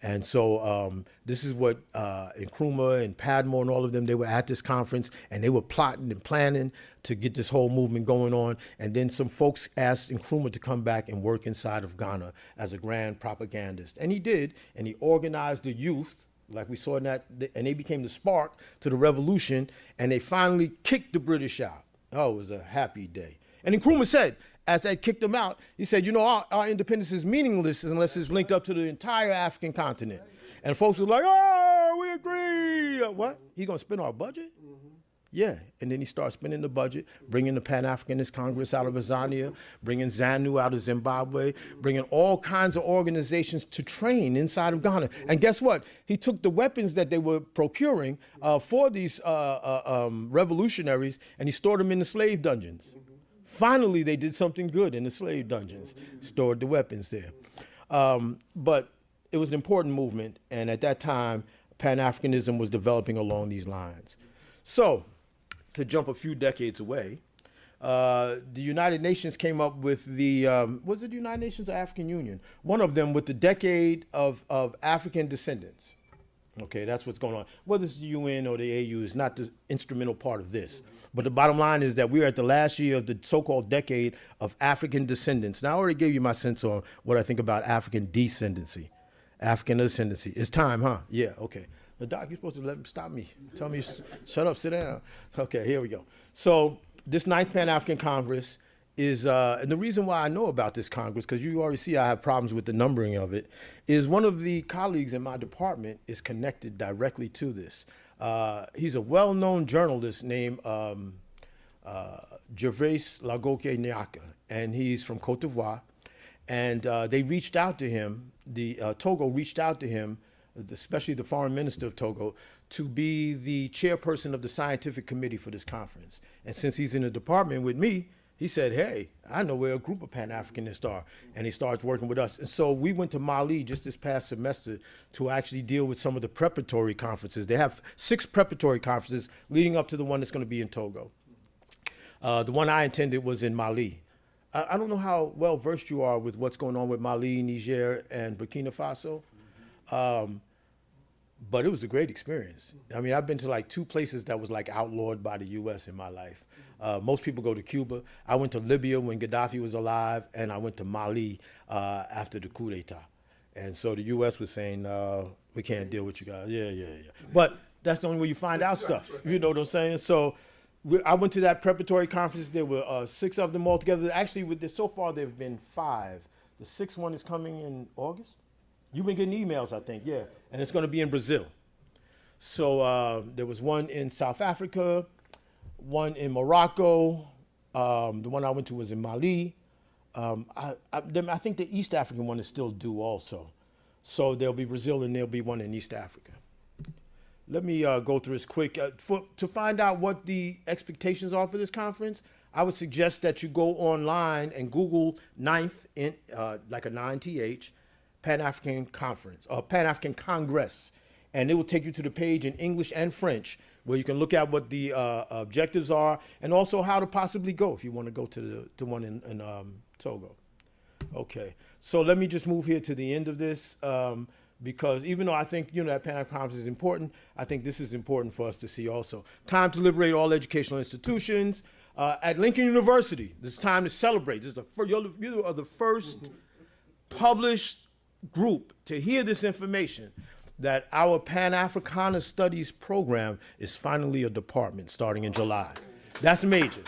Speaker 1: And so this is what Nkrumah and Padmore and all of them, they were at this conference and they were plotting and planning to get this whole movement going on. And then some folks asked Nkrumah to come back and work inside of Ghana as a grand propagandist. And he did, and he organized the youth, like we saw in that, and they became the spark to the revolution, and they finally kicked the British out. Oh, it was a happy day. And Nkrumah said, as they kicked them out, he said, you know, our independence is meaningless unless it's linked up to the entire African continent. And folks were like, oh, we agree. What? He gonna spend our budget? Yeah, and then he started spending the budget, bringing the Pan-Africanist Congress out of Azania, bringing ZANU out of Zimbabwe, bringing all kinds of organizations to train inside of Ghana. And guess what? He took the weapons that they were procuring for these revolutionaries, and he stored them in the slave dungeons. Finally, they did something good in the slave dungeons, stored the weapons there. But it was an important movement, and at that time, Pan-Africanism was developing along these lines. So, to jump a few decades away, the United Nations came up with the, was it the United Nations or African Union? One of them with the decade of African descendants. Okay, that's what's going on. Whether it's the UN or the AU is not the instrumental part of this. But the bottom line is that we're at the last year of the so-called decade of African descendants. Now, I already gave you my sense on what I think about African descendancy, African ascendancy. It's time, huh? Yeah, okay. The doc, you're supposed to let him stop me. Tell me, shut up, sit down. Okay, here we go. So this ninth Pan-African Congress is, and the reason why I know about this Congress, because you already see I have problems with the numbering of it, is one of the colleagues in my department is connected directly to this. He's a well-known journalist named Gervais Lagoke Nyaka, and he's from Cote d'Ivoire. And they reached out to him, Togo reached out to him, especially the foreign minister of Togo, to be the chairperson of the scientific committee for this conference. And since he's in the department with me, he said, hey, I know where a group of Pan-Africanists are. And he starts working with us. And so we went to Mali just this past semester to actually deal with some of the preparatory conferences. They have 6 preparatory conferences leading up to the one that's going to be in Togo. The one I attended was in Mali. I don't know how well versed you are with what's going on with Mali, Niger, and Burkina Faso. But it was a great experience. I mean, I've been to like 2 places that was like outlawed by the US in my life. Most people go to Cuba. I went to Libya when Gaddafi was alive, and I went to Mali after the coup d'etat. And so the US was saying, we can't deal with you guys. Yeah. But that's the only way you find out stuff. You know what I'm saying? So I went to that preparatory conference. There were 6 of them altogether. Actually, so far there have been 5. The 6th one is coming in August. You've been getting emails, I think, yeah. And it's going to be in Brazil. So there was one in South Africa, one in Morocco. The one I went to was in Mali. I think the East African one is still due also. So there'll be Brazil and there'll be one in East Africa. Let me go through this quick. To find out what the expectations are for this conference, I would suggest that you go online and Google 9th, like a 9th, Pan-African Conference, or Pan-African Congress. And it will take you to the page in English and French where you can look at what the objectives are and also how to possibly go if you want to go to the one in Togo. Okay, so let me just move here to the end of this because even though I think that Pan-African Conference is important, I think this is important for us to see also. Time to liberate all educational institutions. At Lincoln University, this is time to celebrate. This is you are the first published group to hear this information that our Pan-Africana Studies program is finally a department starting in July. That's major.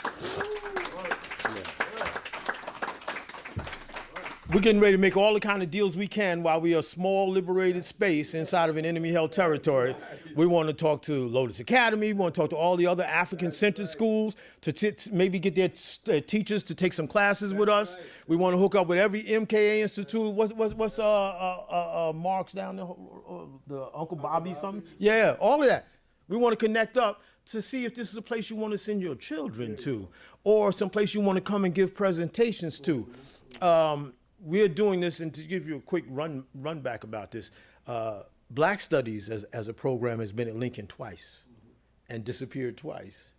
Speaker 1: We're getting ready to make all the kind of deals we can while we are a small liberated space inside of an enemy-held territory. We want to talk to Lotus Academy. We want to talk to all the other African-centered schools to maybe get their teachers to take some classes with us. We want to hook up with every MKA institute. What's Mark's down there? The Uncle Bobby something? Yeah, all of that. We want to connect up to see if this is a place you want to send your children to or some place you want to come and give presentations to. We're doing this, and to give you a quick run back about this, Black Studies as a program has been at Lincoln twice and disappeared twice.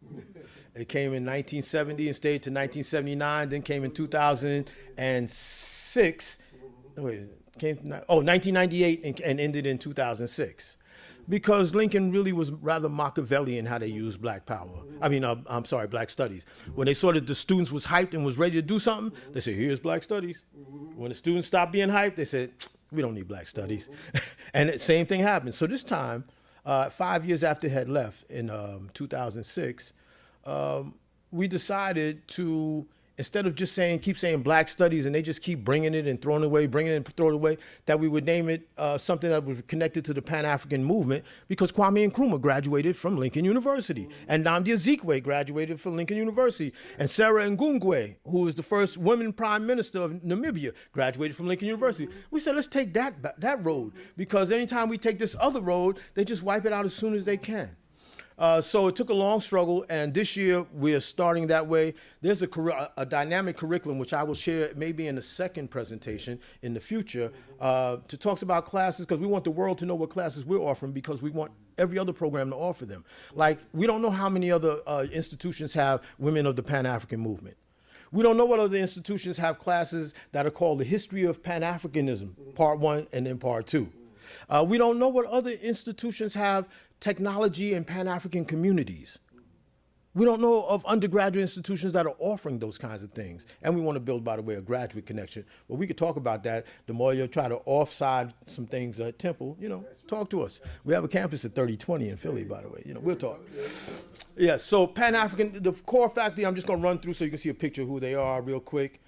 Speaker 1: It came in 1970 and stayed to 1979, then came in 2006. 1998 and ended in 2006. Because Lincoln really was rather Machiavellian how they used Black power. Black Studies. When they saw that the students was hyped and was ready to do something, they said, here's Black Studies. When the students stopped being hyped, they said, we don't need Black Studies. And the same thing happened. So this time, 5 years after it had left in 2006, we decided to, instead of just keep saying Black Studies and they just keep bringing it and throwing it away, that we would name it something that was connected to the Pan-African movement, because Kwame Nkrumah graduated from Lincoln University and Nnamdi Azikiwe graduated from Lincoln University and Sarah Ngungwe, who was the first woman prime minister of Namibia, graduated from Lincoln University. We said, let's take that road, because anytime we take this other road, they just wipe it out as soon as they can. So it took a long struggle, and this year we are starting that way. There's a dynamic curriculum, which I will share maybe in a second presentation in the future, to talk about classes, because we want the world to know what classes we're offering, because we want every other program to offer them. Like, we don't know how many other institutions have women of the Pan-African movement. We don't know what other institutions have classes that are called the History of Pan-Africanism, Part 1 and then Part 2. We don't know what other institutions have technology and Pan-African communities. We don't know of undergraduate institutions that are offering those kinds of things. And we want to build, by the way, a graduate connection. But we could talk about that. The more you try to offside some things at Temple, talk to us. We have a campus at 3020 in Philly, by the way. We'll talk. Yeah, so Pan-African, the core faculty, I'm just going to run through so you can see a picture of who they are real quick.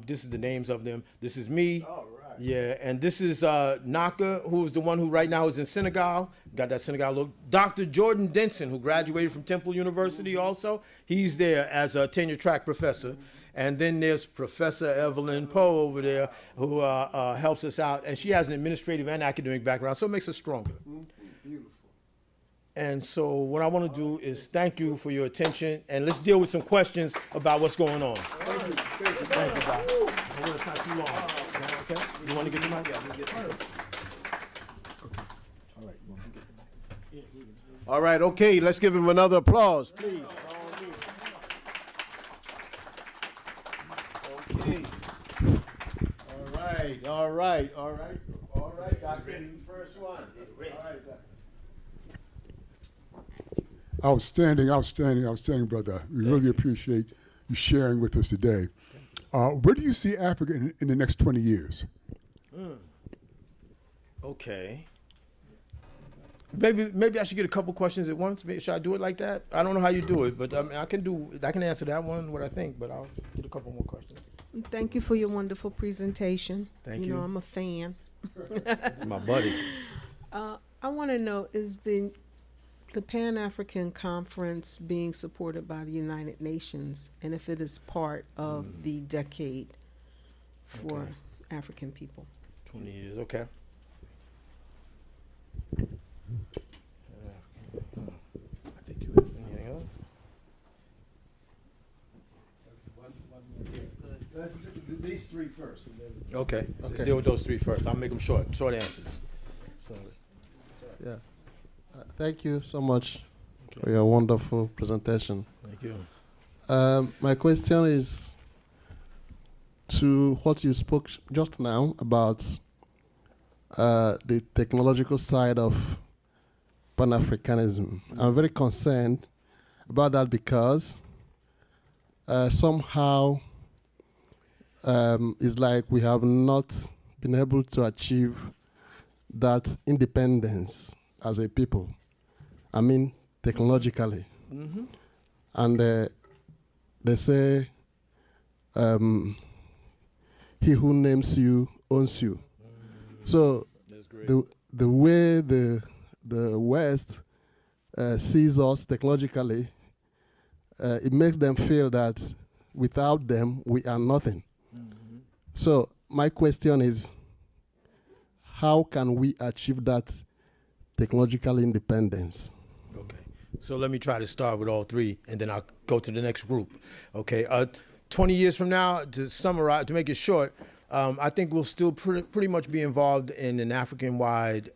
Speaker 1: This is the names of them. This is me. All right. Yeah, and this is Naka, who is the one who right now is in Senegal. Got that Senegal look. Dr. Jordan Denson, who graduated from Temple University also. He's there as a tenure track professor. And then there's Professor Evelyn Poe over there, who helps us out. And she has an administrative and academic background, so it makes us stronger. Beautiful. And so what I want to do is thank you for your attention, and let's deal with some questions about what's going on. Thank you. Thank you, Doc. I want to talk too long. Okay? You want to get the mic? Yeah, get the mic.
Speaker 2: All right. All right, okay, let's give him another applause, please. Okay. All right, Doctor, you first one. All right, Doctor.
Speaker 3: Outstanding, brother. We really appreciate you sharing with us today. Where do you see Africa in the next 20 years?
Speaker 1: Okay. Maybe I should get a couple questions at once. Should I do it like that? I don't know how you do it, but I can answer that one, what I think, but I'll get a couple more questions.
Speaker 4: Thank you for your wonderful presentation.
Speaker 1: Thank you.
Speaker 4: I'm a fan.
Speaker 1: It's my buddy.
Speaker 4: I want to know, is the Pan-African Conference being supported by the United Nations, and if it is part of the decade for African people?
Speaker 1: 20 years, okay. I think you have anything else?
Speaker 2: Let's do these three first.
Speaker 1: Okay, let's deal with those three first. I'll make them short answers.
Speaker 5: Yeah. Thank you so much for your wonderful presentation.
Speaker 1: Thank you.
Speaker 5: My question is to what you spoke just now about the technological side of Pan-Africanism. I'm very concerned about that because somehow it's like we have not been able to achieve that independence as a people. I mean, technologically. Mm-hmm. And they say, he who names you owns you. Mm-hmm. So the way the West sees us technologically, it makes them feel that without them, we are nothing. Mm-hmm. So my question is, how can we achieve that technological independence?
Speaker 1: Okay, so let me try to start with all three, and then I'll go to the next group. Okay, 20 years from now, to summarize, to make it short, I think we'll still pretty much be involved in an African-wide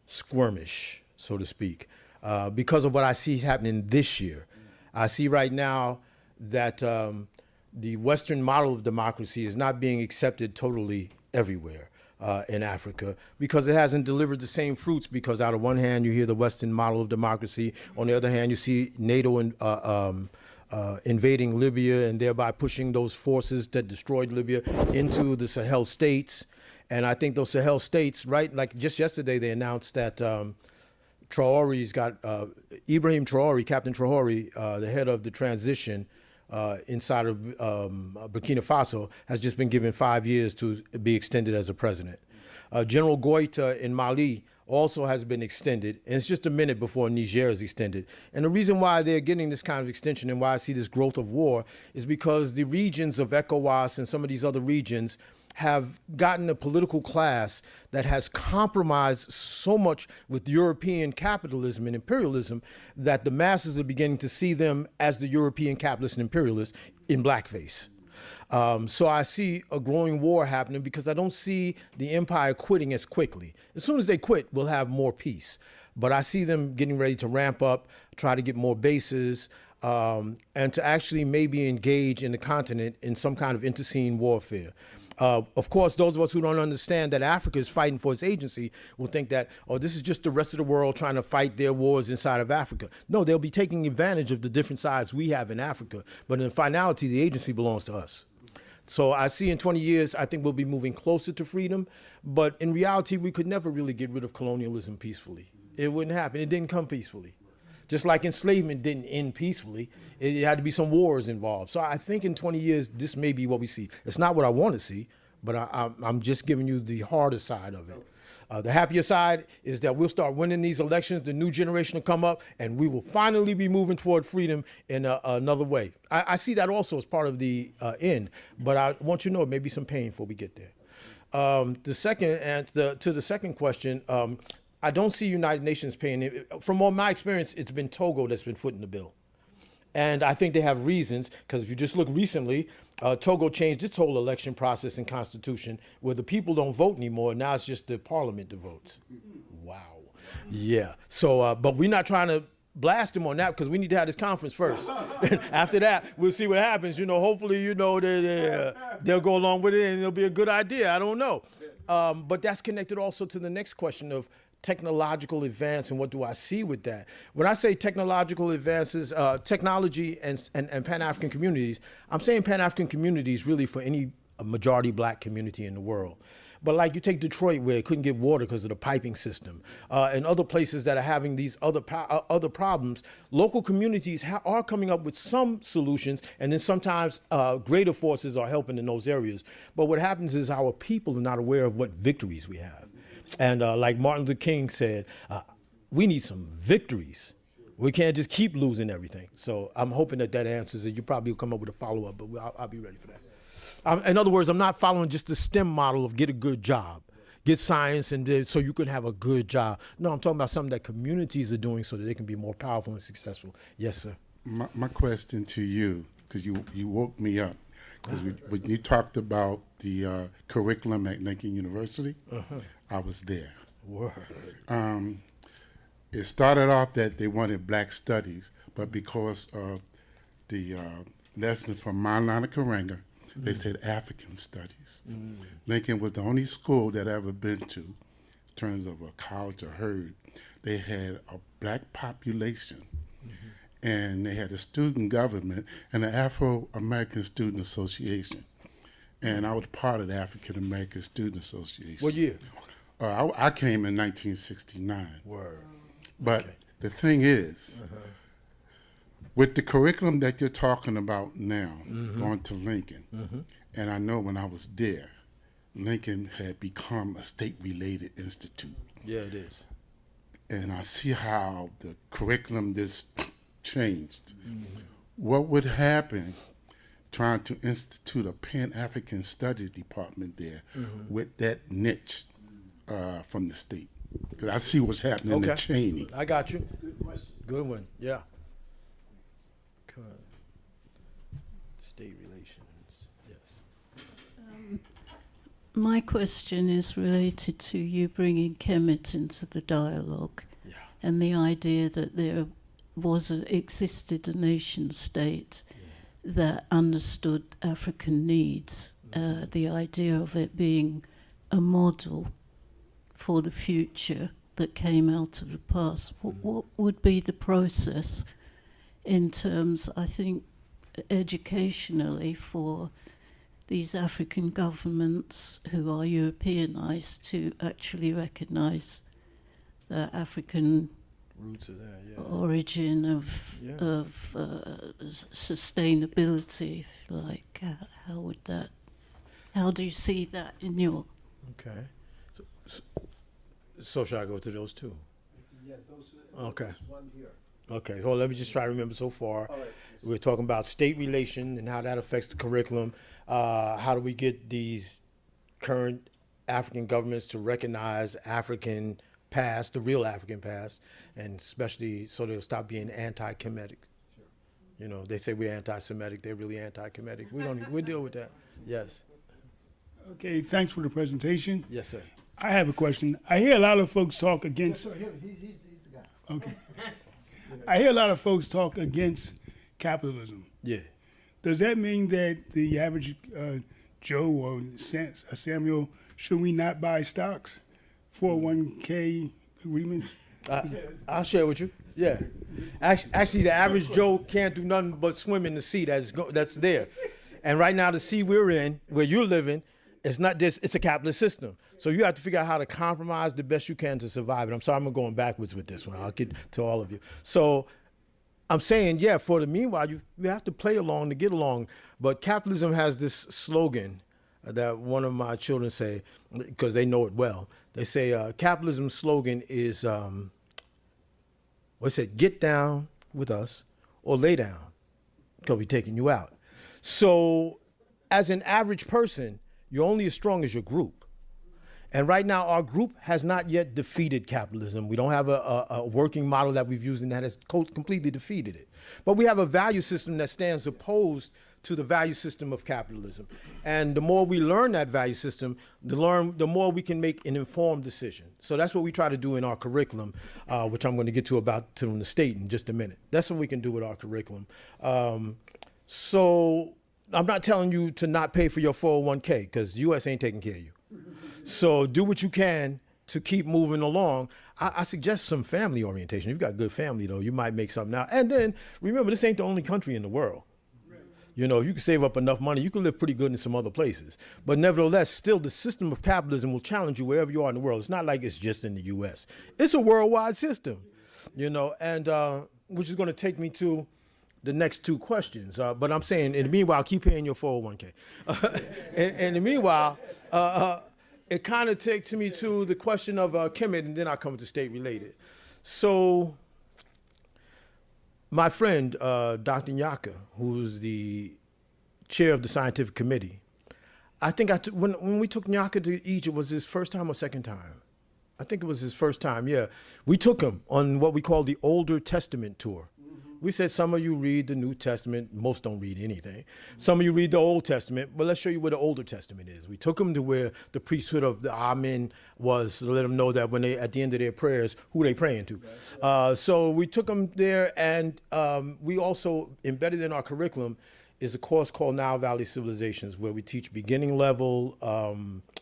Speaker 1: skirmish, so to speak, because of what I see happening this year. I see right now that the Western model of democracy is not being accepted totally everywhere in Africa because it hasn't delivered the same fruits, because out of one hand you hear the Western model of democracy, on the other hand you see NATO invading Libya and thereby pushing those forces that destroyed Libya into the Sahel states. And I think those Sahel states, right, like just yesterday they announced that Traore's got, Ibrahim Traore, Captain Traore, the head of the transition inside of Burkina Faso, has just been given 5 years to be extended as a president. General Goita in Mali also has been extended, and it's just a minute before Niger is extended. And the reason why they're getting this kind of extension and why I see this growth of war is because the regions of ECOWAS and some of these other regions have gotten a political class that has compromised so much with European capitalism and imperialism that the masses are beginning to see them as the European capitalists and imperialists in blackface. So I see a growing war happening because I don't see the empire quitting as quickly. As soon as they quit, we'll have more peace. But I see them getting ready to ramp up, try to get more bases, and to actually maybe engage in the continent in some kind of interscene warfare. Of course, those of us who don't understand that Africa is fighting for its agency will think that, oh, this is just the rest of the world trying to fight their wars inside of Africa. No, they'll be taking advantage of the different sides we have in Africa. But in finality, the agency belongs to us. So I see in 20 years, I think we'll be moving closer to freedom. But in reality, we could never really get rid of colonialism peacefully. It wouldn't happen. It didn't come peacefully. Just like enslavement didn't end peacefully, it had to be some wars involved. So I think in 20 years, this may be what we see. It's not what I want to see, but I'm just giving you the harder side of it. The happier side is that we'll start winning these elections, the new generation will come up, and we will finally be moving toward freedom in another way. I see that also as part of the end, but I want you to know it may be some pain before we get there. To the second question, I don't see United Nations paying it. From all my experience, it's been Togo that's been footing the bill. And I think they have reasons, because if you just look recently, Togo changed its whole election process and constitution where the people don't vote anymore. Now it's just the parliament that votes. Wow. Yeah. So, but we're not trying to blast them on that because we need to have this conference first. After that, we'll see what happens. You know, hopefully, you know, they'll go along with it and it'll be a good idea. I don't know. But that's connected also to the next question of technological advance and what do I see with that? When I say technological advances, technology and Pan-African communities, I'm saying Pan-African communities really for any majority black community in the world. But like you take Detroit where it couldn't get water because of the piping system, and other places that are having these other problems, local communities are coming up with some solutions, and then sometimes greater forces are helping in those areas. But what happens is our people are not aware of what victories we have. And like Martin Luther King said, we need some victories. We can't just keep losing everything. So I'm hoping that answers it. You probably will come up with a follow-up, but I'll be ready for that. In other words, I'm not following just the STEM model of get a good job, get science, and so you can have a good job. No, I'm talking about something that communities are doing so that they can be more powerful and successful. Yes, sir.
Speaker 6: My question to you, because you woke me up, because when you talked about the curriculum at Lincoln University, I was there.
Speaker 1: Word.
Speaker 6: It started off that they wanted black studies, but because of the lesson from Maulana Karenga, they said African studies. Lincoln was the only school that I ever been to, in terms of a college or herd. They had a black population, and they had a student government and an Afro-American Student Association. And I was part of the African American Student Association.
Speaker 1: What year?
Speaker 6: I came in 1969.
Speaker 1: Word.
Speaker 6: But the thing is, with the curriculum that you're talking about now, going to Lincoln, and I know when I was there, Lincoln had become a state-related institute.
Speaker 1: Yeah, it is.
Speaker 6: And I see how the curriculum just changed. What would happen trying to institute a Pan-African Studies department there with that niche from the state? Because I see what's happening in Cheney.
Speaker 1: I got you. Good one. Yeah. State relations. Yes.
Speaker 7: My question is related to you bringing Kemet into the dialogue, and the idea that there existed a nation state that understood African needs. The idea of it being a model for the future that came out of the past. What would be the process in terms, I think, educationally for these African governments who are Europeanized to actually recognize the African
Speaker 1: roots of that,
Speaker 7: origin of sustainability, if you like? How do you see that in your...
Speaker 1: Okay. So shall I go to those two?
Speaker 2: Yeah, those.
Speaker 1: Okay.
Speaker 2: There's one here.
Speaker 1: Okay, well, let me just try to remember so far.
Speaker 2: All right.
Speaker 1: We're talking about state relation and how that affects the curriculum. How do we get these current African governments to recognize African past, the real African past, and especially so they'll stop being anti-Kemetic. Sure. You know, they say we're anti-Semitic, they're really anti-Kemetic. We'll deal with that. Yes.
Speaker 8: Okay, thanks for the presentation.
Speaker 1: Yes, sir.
Speaker 8: I have a question. I hear a lot of folks talk against...
Speaker 2: So he's the guy.
Speaker 8: Okay. I hear a lot of folks talk against capitalism.
Speaker 1: Yeah.
Speaker 8: Does that mean that the average Joe or Samuel, should we not buy stocks, 401k agreements?
Speaker 1: I'll share with you. Yeah, actually, the average Joe can't do nothing but swim in the sea that's there, and right now the sea we're in, where you're living, it's not this. It's a capitalist system. So you have to figure out how to compromise the best you can to survive. And I'm sorry, I'm going backwards with this one. I'll get to all of you. So I'm saying, yeah, for the meanwhile, you have to play along to get along. But capitalism has this slogan that one of my children say, because they know it well. They say capitalism's slogan is, what's it? Get down with us or lay down, because we're taking you out. So as an average person, you're only as strong as your group. And right now, our group has not yet defeated capitalism. We don't have a working model that we've used and that has completely defeated it. But we have a value system that stands opposed to the value system of capitalism. And the more we learn that value system, the more we can make an informed decision. So that's what we try to do in our curriculum, which I'm going to get to about from the state in just a minute. That's what we can do with our curriculum. So I'm not telling you to not pay for your 401k, because the U.S. ain't taking care of you. So do what you can to keep moving along. I suggest some family orientation. If you've got good family, though, you might make something out. And then remember, this ain't the only country in the world. You know, if you can save up enough money, you can live pretty good in some other places. But nevertheless, still, the system of capitalism will challenge you wherever you are in the world. It's not like it's just in the U.S. It's a worldwide system, you know, and which is going to take me to the next two questions. But I'm saying, in the meanwhile, keep paying your 401k. And in the meanwhile, it kind of takes me to the question of Kemet, and then I'll come to state related. So my friend, Dr. Nyaka, who's the chair of the scientific committee, I think when we took Nyaka to Egypt, was his first time or second time? I think it was his first time, yeah. We took him on what we call the Older Testament tour. We said, some of you read the New Testament, most don't read anything. Some of you read the Old Testament, but let's show you where the Older Testament is. We took them to where the priesthood of the Amen was, to let them know that when they, at the end of their prayers, who they praying to. So we took them there, and we also embedded in our curriculum is a course called Nile Valley Civilizations, where we teach beginning level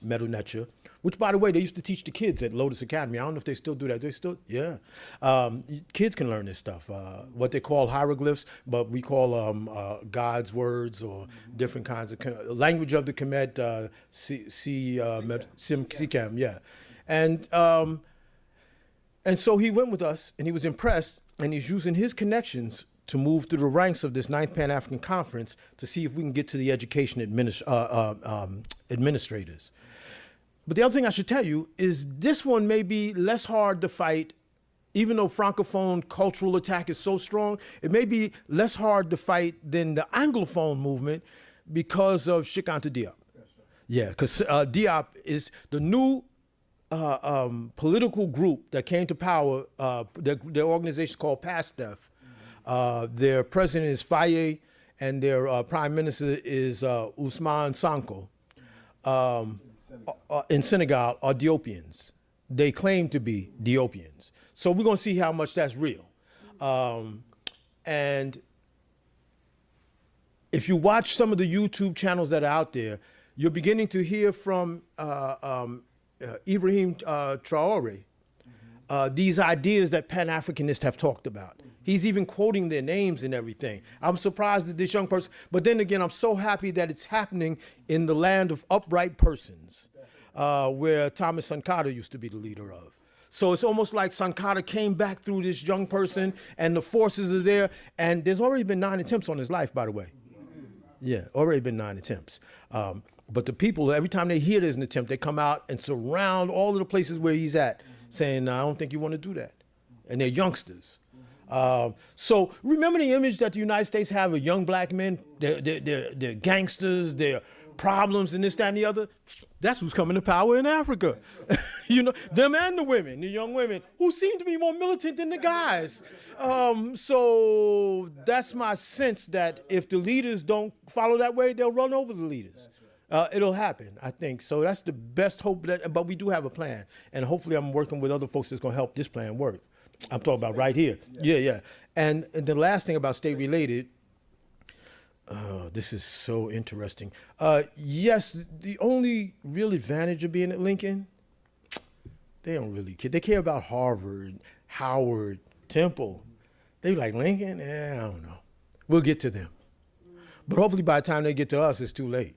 Speaker 1: Medu Neter, which, by the way, they used to teach the kids at Lotus Academy. I don't know if they still do that. They still, yeah. Kids can learn this stuff, what they call hieroglyphs, but we call God's words or different kinds of language of the Kemet, Sikhem, yeah. And so he went with us, and he was impressed, and he's using his connections to move through the ranks of this 9th Pan-African Conference to see if we can get to the education administrators. But the other thing I should tell you is this one may be less hard to fight, even though Francophone cultural attack is so strong. It may be less hard to fight than the Anglophone movement because of Cheikh Anta Diop. Yeah, because Diop is the new political group that came to power. Their organization is called PASTEF. Their president is Faye, and their prime minister is Ousmane Sonko. In Senegal are Diopians. They claim to be Diopians. So we're going to see how much that's real. And if you watch some of the YouTube channels that are out there, you're beginning to hear from Ibrahim Traore these ideas that Pan-Africanists have talked about. He's even quoting their names and everything. I'm surprised at this young person. But then again, I'm so happy that it's happening in the land of upright persons, where Thomas Sankara used to be the leader of. So it's almost like Sankara came back through this young person, and the forces are there. And there's already been 9 attempts on his life, by the way. Yeah, already been 9 attempts. But the people, every time they hear there's an attempt, they come out and surround all of the places where he's at, saying, no, I don't think you want to do that. And they're youngsters. So remember the image that the United States have of young black men? They're gangsters, they're problems and this, that, and the other. That's who's coming to power in Africa. You know, them and the women, the young women, who seem to be more militant than the guys. So that's my sense, that if the leaders don't follow that way, they'll run over the leaders. It'll happen, I think. So that's the best hope. But we do have a plan. And hopefully I'm working with other folks that's going to help this plan work. I'm talking about right here. Yeah. And the last thing about state related, Oh, this is so interesting. Yes, the only real advantage of being at Lincoln, they don't really care. They care about Harvard, Howard, Temple. They like Lincoln? I don't know. We'll get to them. But hopefully by the time they get to us, it's too late.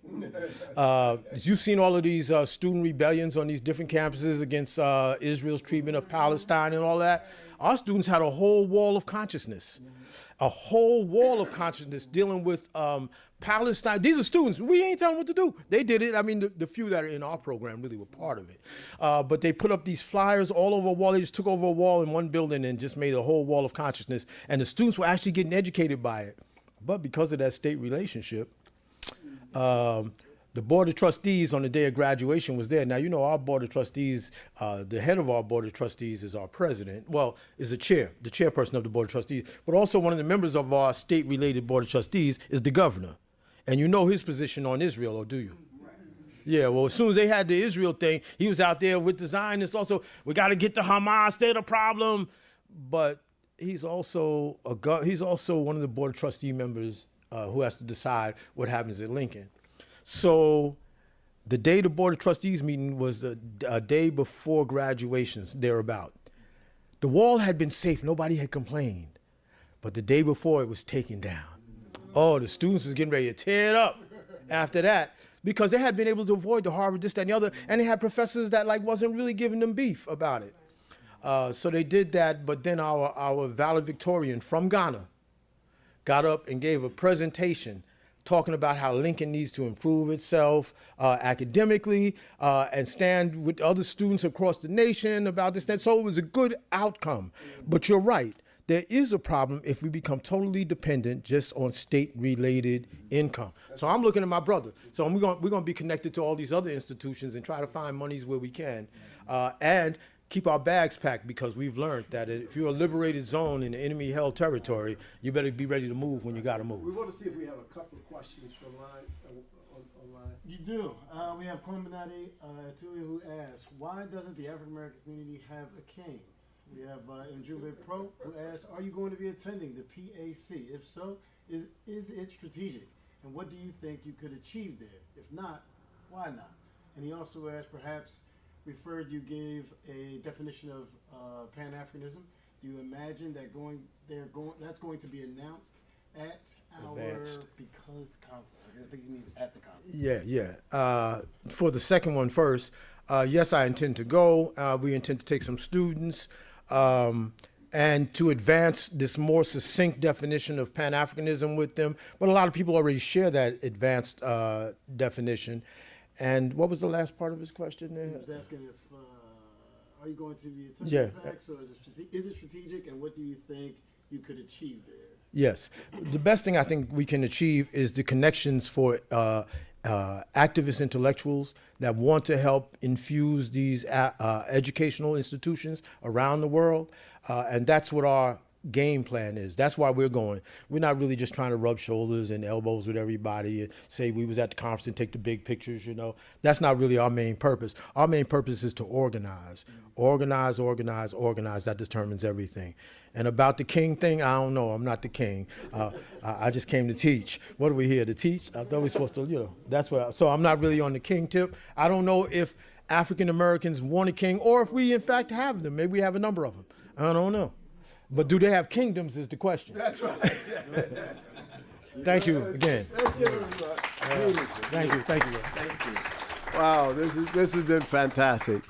Speaker 1: You've seen all of these student rebellions on these different campuses against Israel's treatment of Palestine and all that. Our students had a whole wall of consciousness. A whole wall of consciousness dealing with Palestine. These are students. We ain't telling them what to do. They did it. I mean, the few that are in our program really were part of it. But they put up these flyers all over a wall. They just took over a wall in one building and just made a whole wall of consciousness. And the students were actually getting educated by it. But because of that state relationship, the Board of Trustees on the day of graduation was there. Now, you know, our Board of Trustees, the head of our Board of Trustees is our president. Well, is the chairperson of the Board of Trustees. But also one of the members of our state-related Board of Trustees is the governor. And you know his position on Israel, or do you? Yeah, well, as soon as they had the Israel thing, he was out there with the Zionists also. We got to get to Hamas, they're the problem. But he's also one of the Board of Trustee members who has to decide what happens at Lincoln. So the day the Board of Trustees meeting was a day before graduations, thereabout. The wall had been safe. Nobody had complained. But the day before, it was taken down. Oh, the students was getting ready to tear it up after that because they had been able to avoid the Harvard, this, that, and the other, and they had professors that wasn't really giving them beef about it. So they did that, but then our valedictorian from Ghana got up and gave a presentation talking about how Lincoln needs to improve itself academically and stand with other students across the nation about this, that. So it was a good outcome. But you're right. There is a problem if we become totally dependent just on state-related income. So I'm looking at my brother. So we're going to be connected to all these other institutions and try to find monies where we can and keep our bags packed, because we've learned that if you're a liberated zone in enemy-held territory, you better be ready to move when you got to move.
Speaker 2: We want to see if we have a couple of questions from online.
Speaker 9: You do. We have Kwambinati Atuli who asks, why doesn't the African American community have a king? We have Zizwe Poe who asks, are you going to be attending the PAC? If so, is it strategic? And what do you think you could achieve there? If not, why not? And he also asked, perhaps you gave a definition of Pan-Africanism. Do you imagine that that's going to be announced at
Speaker 1: Advanced.
Speaker 9: because conference? I think he means at the conference.
Speaker 1: Yeah. For the second one first, yes, I intend to go. We intend to take some students and to advance this more succinct definition of Pan-Africanism with them. But a lot of people already share that advanced definition. And what was the last part of his question there?
Speaker 9: He was asking if, are you going to be attending the PAC, so is it strategic, and what do you think you could achieve there?
Speaker 1: Yes. The best thing I think we can achieve is the connections for activist intellectuals that want to help infuse these educational institutions around the world. And that's what our game plan is. That's why we're going. We're not really just trying to rub shoulders and elbows with everybody and say we was at the conference and take the big pictures, you know. That's not really our main purpose. Our main purpose is to organize. Organize. That determines everything. And about the king thing, I don't know. I'm not the king. I just came to teach. What are we here to teach? I thought we were supposed to, you know, that's what. So I'm not really on the king tip. I don't know if African Americans want a king or if we in fact have them. Maybe we have a number of them. I don't know. But do they have kingdoms is the question.
Speaker 2: That's right.
Speaker 1: Thank you again.
Speaker 2: Let's give him
Speaker 1: Thank you.
Speaker 2: Wow, this has been fantastic.